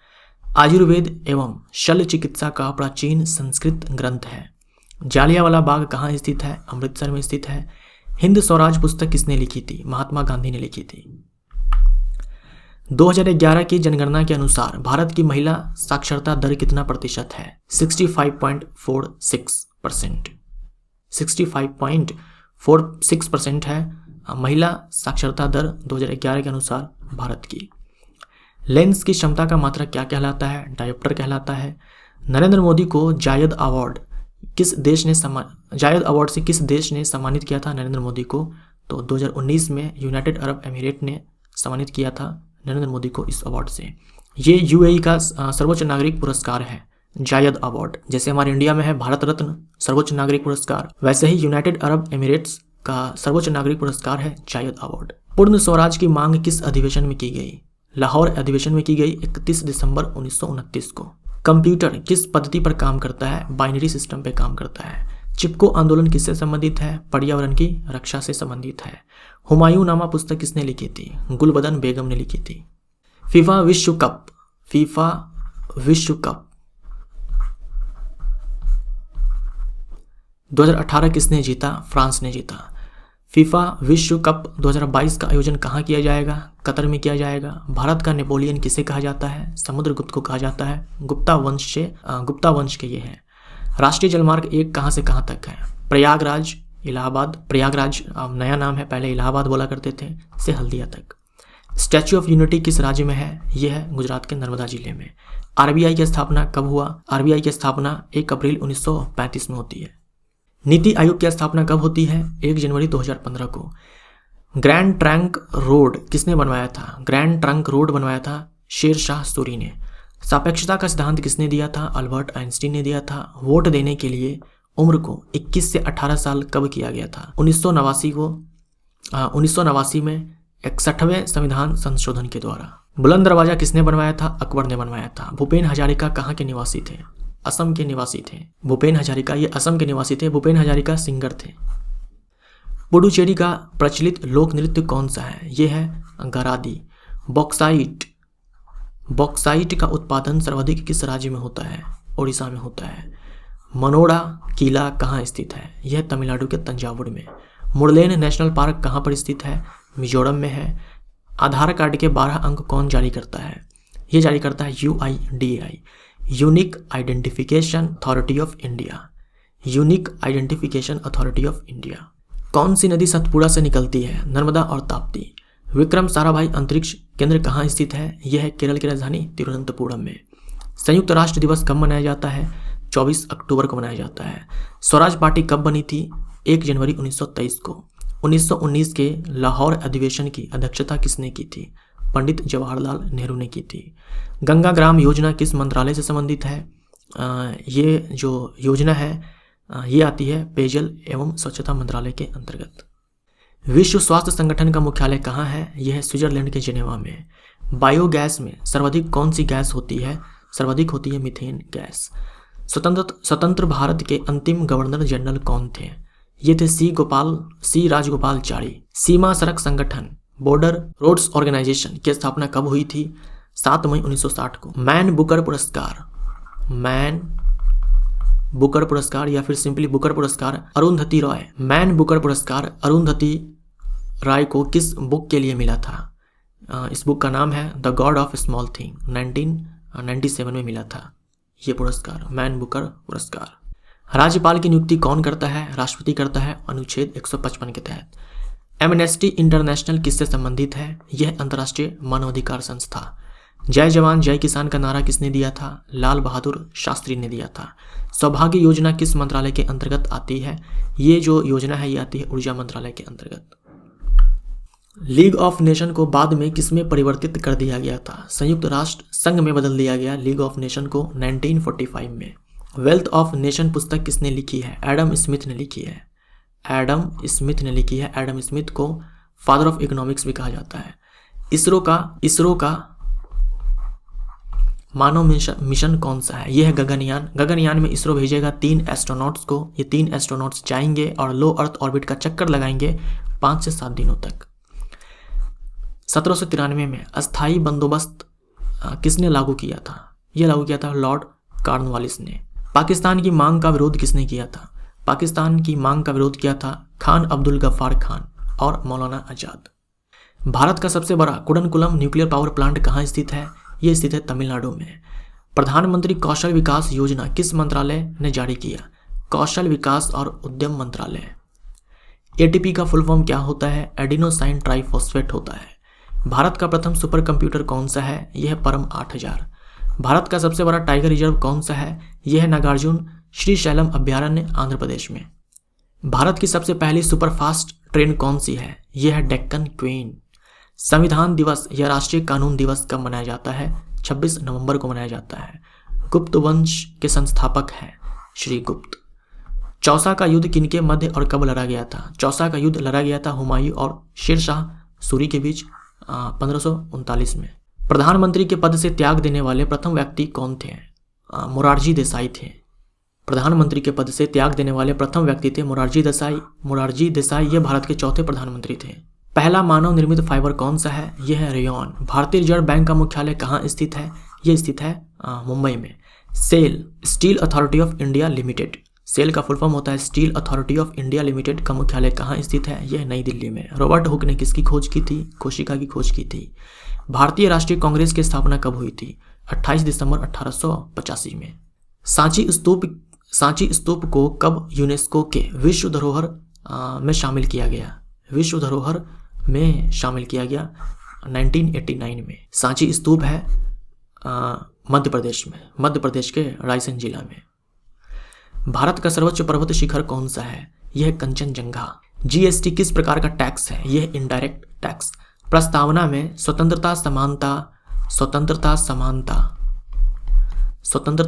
आयुर्वेद एवं शल्य चिकित्सा का प्राचीन संस्कृत ग्रंथ है। जालियांवाला बाग कहाँ स्थित है? अमृतसर में स्थित है। हिंद स्वराज पुस्तक किसने लिखी थी? महात्मा गांधी ने लिखी थी। 2011 की जनगणना के अनुसार भारत की महिला साक्षरता दर कितना प्रतिशत है? 65.46%। 65.46% है महिला साक्षरता दर 2011 के अनुसार भारत की। लेंस की क्षमता का मात्रा क्या कहलाता है? डायोप्टर कहलाता है। नरेंद्र मोदी को जायद अवार्ड से किस देश ने सम्मानित किया था नरेंद्र मोदी को? तो 2019 में यूनाइटेड अरब एमिरेट ने सम्मानित किया था नरेंद्र मोदी को इस अवार्ड से। ये यूएई का सर्वोच्च नागरिक पुरस्कार है जायद अवार्ड। जैसे हमारे इंडिया में है भारत रत्न सर्वोच्च नागरिक पुरस्कार, वैसे ही यूनाइटेड अरब एमिरेट्स का सर्वोच्च नागरिक पुरस्कार है जायद अवार्ड। पूर्ण स्वराज की मांग किस अधिवेशन में की गई? लाहौर अधिवेशन में की गई 31 दिसंबर 1929 को। कंप्यूटर किस पद्धति पर काम करता है? बाइनरी सिस्टम पे काम करता है। चिपको आंदोलन किससे संबंधित है? पर्यावरण की रक्षा से संबंधित है। हुमायूं नामा पुस्तक किसने लिखी थी? गुलबदन बेगम ने लिखी थी। फीफा विश्व कप 2018 किसने जीता? फ्रांस ने जीता। फीफा विश्व कप 2022 का आयोजन कहाँ किया जाएगा? कतर में किया जाएगा। भारत का नेपोलियन किसे कहा जाता है? समुद्रगुप्त को कहा जाता है। गुप्ता वंश के ये हैं। राष्ट्रीय जलमार्ग 1 कहाँ से कहाँ तक है? प्रयागराज इलाहाबाद, प्रयागराज नया नाम है, पहले इलाहाबाद बोला करते थे, से हल्दिया तक। स्टैच्यू ऑफ यूनिटी किस राज्य में है? यह है गुजरात के नर्मदा जिले में। आरबीआई की स्थापना कब हुआ? आरबीआई की स्थापना 1 अप्रैल 1935 में होती है। नीति आयोग की स्थापना कब होती है? 1 जनवरी 2015 को। ग्रैंड ट्रंक रोड किसने बनवाया था? ग्रैंड ट्रंक रोड बनवाया था शेरशाह सूरी ने। सापेक्षता का सिद्धांत किसने दिया था? अल्बर्ट आइंस्टीन ने दिया था। वोट देने के लिए उम्र को 21 से 18 साल कब किया गया था? 1989 में 61वें संविधान संशोधन के द्वारा। बुलंद दरवाजा किसने बनवाया था? अकबर ने बनवाया था। भूपेन हजारिका कहाँ के निवासी थे? असम के निवासी थे। भूपेन हजारिका ये असम के निवासी थे। भूपेन हजारिका सिंगर थे। पुडुचेरी का प्रचलित लोक नृत्य कौन सा है? ये है गरादी। बॉक्साइट का उत्पादन सर्वाधिक किस राज्य में होता है? ओडिशा में होता है। मनोड़ा किला कहाँ स्थित है? यह तमिलनाडु के तंजावुर में। मुरलेन नेशनल पार्क कहाँ पर स्थित है? मिजोरम में है। आधार कार्ड के 12 अंक कौन जारी करता है? ये जारी करता है UIDAI, unique identification authority of India. Unique identification authority of India. कौन सी नदी सतपुड़ा से निकलती है? नर्मदा और ताप्ती। विक्रम साराभाई अंतरिक्ष केंद्र कहाँ स्थित है? यह है केरल की राजधानी तिरुवनंतपुरम में। संयुक्त राष्ट्र दिवस कब मनाया जाता है? 24 अक्टूबर को मनाया जाता है। स्वराज पार्टी कब बनी थी? 1 जनवरी 1923 को। 1919 के लाहौर अधिवेशन की अध्यक्षता किसने की थी? पंडित जवाहरलाल नेहरू ने की थी। गंगा ग्राम योजना किस मंत्रालय से संबंधित है? ये जो योजना है ये आती है पेयजल एवं स्वच्छता मंत्रालय के अंतर्गत। विश्व स्वास्थ्य संगठन का मुख्यालय कहाँ है? यह है स्विट्जरलैंड के जिनेवा में। बायोगैस में सर्वाधिक कौन सी गैस होती है? सर्वाधिक होती है मीथेन गैस। स्वतंत्र भारत के अंतिम गवर्नर जनरल कौन थे? ये थे सी राजगोपालचारी। सीमा सड़क संगठन बॉर्डर रोड्स ऑर्गेनाइजेशन की स्थापना कब हुई थी? 7 मई 1960 को। मैन बुकर पुरस्कार या फिर सिंपली बुकर पुरस्कार अरुंधति रॉय। मैन बुकर पुरस्कार अरुंधति रॉय को किस बुक के लिए मिला था? इस बुक का नाम है the God of small thing. 1997 में मिला था ये पुरस्कार, मैन बुकर पुरस्कार। राज्यपाल की नियुक्ति कौन करता है? राष्ट्रपति करता है अनुच्छेद 155 के तहत। एमनेस्टी इंटरनेशनल किससे संबंधित है? यह अंतर्राष्ट्रीय मानवाधिकार संस्था। जय जवान जय किसान का नारा किसने दिया था? लाल बहादुर शास्त्री ने दिया था। सौभाग्य योजना किस मंत्रालय के अंतर्गत आती है? ये जो योजना है ये आती है ऊर्जा मंत्रालय के अंतर्गत। लीग ऑफ नेशन को बाद में किसमें परिवर्तित कर दिया गया था? संयुक्त राष्ट्र संघ में बदल दिया गया लीग ऑफ नेशन को 1945 में। वेल्थ ऑफ नेशन पुस्तक किसने लिखी है? एडम स्मिथ ने लिखी है। एडम स्मिथ ने लिखी है। एडम स्मिथ को फादर ऑफ इकोनॉमिक्स भी कहा जाता है। इसरो का मानव मिशन कौन सा है? यह है गगनयान। गगनयान में इसरो भेजेगा 3 एस्ट्रोनॉट्स को। ये 3 एस्ट्रोनॉट्स जाएंगे और लो अर्थ ऑर्बिट का चक्कर लगाएंगे 5 से 7 दिनों तक। 1793 में अस्थाई बंदोबस्त किसने लागू किया था? यह लागू किया था लॉर्ड कॉर्नवालिस ने। पाकिस्तान की मांग का विरोध किसने किया था? पाकिस्तान की मांग का विरोध किया था खान अब्दुल गफ्फार खान और मौलाना आजाद। भारत का सबसे बड़ा कुडनकुलम न्यूक्लियर पावर प्लांट कहाँ स्थित है? ये स्थित है तमिलनाडु में। प्रधानमंत्री कौशल विकास योजना किस मंत्रालय ने जारी किया? कौशल विकास और उद्यम मंत्रालय। एटीपी का फुल फॉर्म क्या होता है? एडिनोसाइन ट्राइफॉस्फेट होता है। भारत का प्रथम सुपर कंप्यूटर कौन सा है? यह है परम 8000। भारत का सबसे बड़ा टाइगर रिजर्व कौन सा है? यह है नागार्जुन श्रीशैलम अभयारण्य आंध्र प्रदेश में। भारत की सबसे पहली सुपरफास्ट ट्रेन कौन सी है? यह है डेक्कन क्वीन। संविधान दिवस या राष्ट्रीय कानून दिवस कब मनाया जाता है? 26 नवंबर को मनाया जाता है। गुप्त वंश के संस्थापक हैं श्री गुप्त। चौसा का युद्ध किनके मध्य और कब लड़ा गया था? चौसा का युद्ध लड़ा गया था हुमायूं और शेरशाह सूरी के बीच 1539 में। प्रधानमंत्री के पद से त्याग देने वाले प्रथम व्यक्ति कौन थे? मोरारजी देसाई थे। प्रधानमंत्री के पद से त्याग देने वाले प्रथम व्यक्ति थे मोरारजी देसाई। मोरारजी देसाई ये भारत के चौथे प्रधानमंत्री थे। पहला मानव निर्मित फाइबर कौन सा है? यह है रेयॉन। भारतीय रिजर्व बैंक का मुख्यालय कहाँ स्थित है? यह स्थित है मुंबई में। SAIL steel authority of India limited. SAIL का फुल फॉर्म होता है steel authority of India limited का मुख्यालय कहाँ स्थित है? यह नई दिल्ली में। रॉबर्ट हुक ने किसकी खोज की थी? कोशिका की खोज की थी। भारतीय राष्ट्रीय कांग्रेस की स्थापना कब हुई थी? 28 दिसंबर 1885 में। सांची स्तूप को कब यूनेस्को के विश्व धरोहर में शामिल किया गया? विश्व धरोहर में शामिल किया गया 1989 में। सांची स्तूप है मध्य प्रदेश में, मध्य प्रदेश के रायसेन जिला में। भारत का सर्वोच्च पर्वत शिखर कौन सा है? यह कंचनजंगा। जीएसटी किस प्रकार का टैक्स है? यह इनडायरेक्ट टैक्स। प्रस्तावना में स्वतंत्रता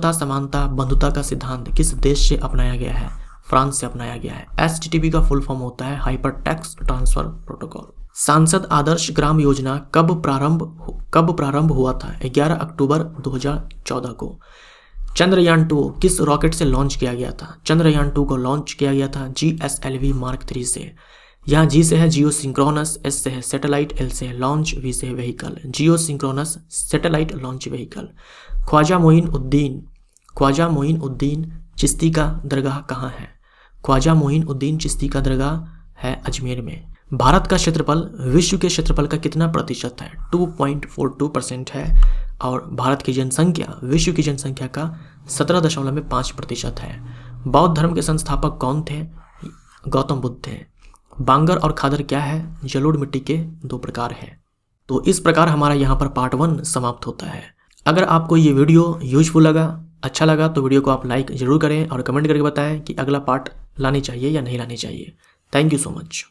समानता बंधुता का सिद्धांत किस देश से अपनाया गया है? फ्रांस से अपनाया गया है। HTTP का फुल फॉर्म होता है हाइपर टैक्स ट्रांसफर प्रोटोकॉल। सांसद आदर्श ग्राम योजना कब प्रारंभ हुआ था? 11 अक्टूबर 2014 को। चंद्रयान 2 किस रॉकेट से लॉन्च किया गया था? चंद्रयान 2 को लॉन्च किया गया था GSLV Mark 3 से। यहाँ G से है जियो सिंक्रोनस, S से है सैटेलाइट, L से है लॉन्च, V से है vehicle. Geosynchronous satellite launch vehicle. Khwaja Moin Chishti का दरगाह कहाँ है? ख्वाजा मोइन चिश्ती का दरगाह है अजमेर में। भारत का क्षेत्रफल विश्व के क्षेत्रफल का कितना प्रतिशत है? 2.42% है। और भारत की जनसंख्या विश्व की जनसंख्या का 17.5% है। बौद्ध धर्म के संस्थापक कौन थे? गौतम बुद्ध थे। बांगर और खादर क्या है? जलोढ़ मिट्टी के 2 प्रकार है। तो इस प्रकार हमारा यहाँ पर पार्ट 1 समाप्त होता है। अगर आपको ये वीडियो यूजफुल लगा, अच्छा लगा तो वीडियो को आप लाइक जरूर करें और कमेंट करके बताएं कि अगला पार्ट लानी चाहिए या नहीं लानी चाहिए। Thank you so much.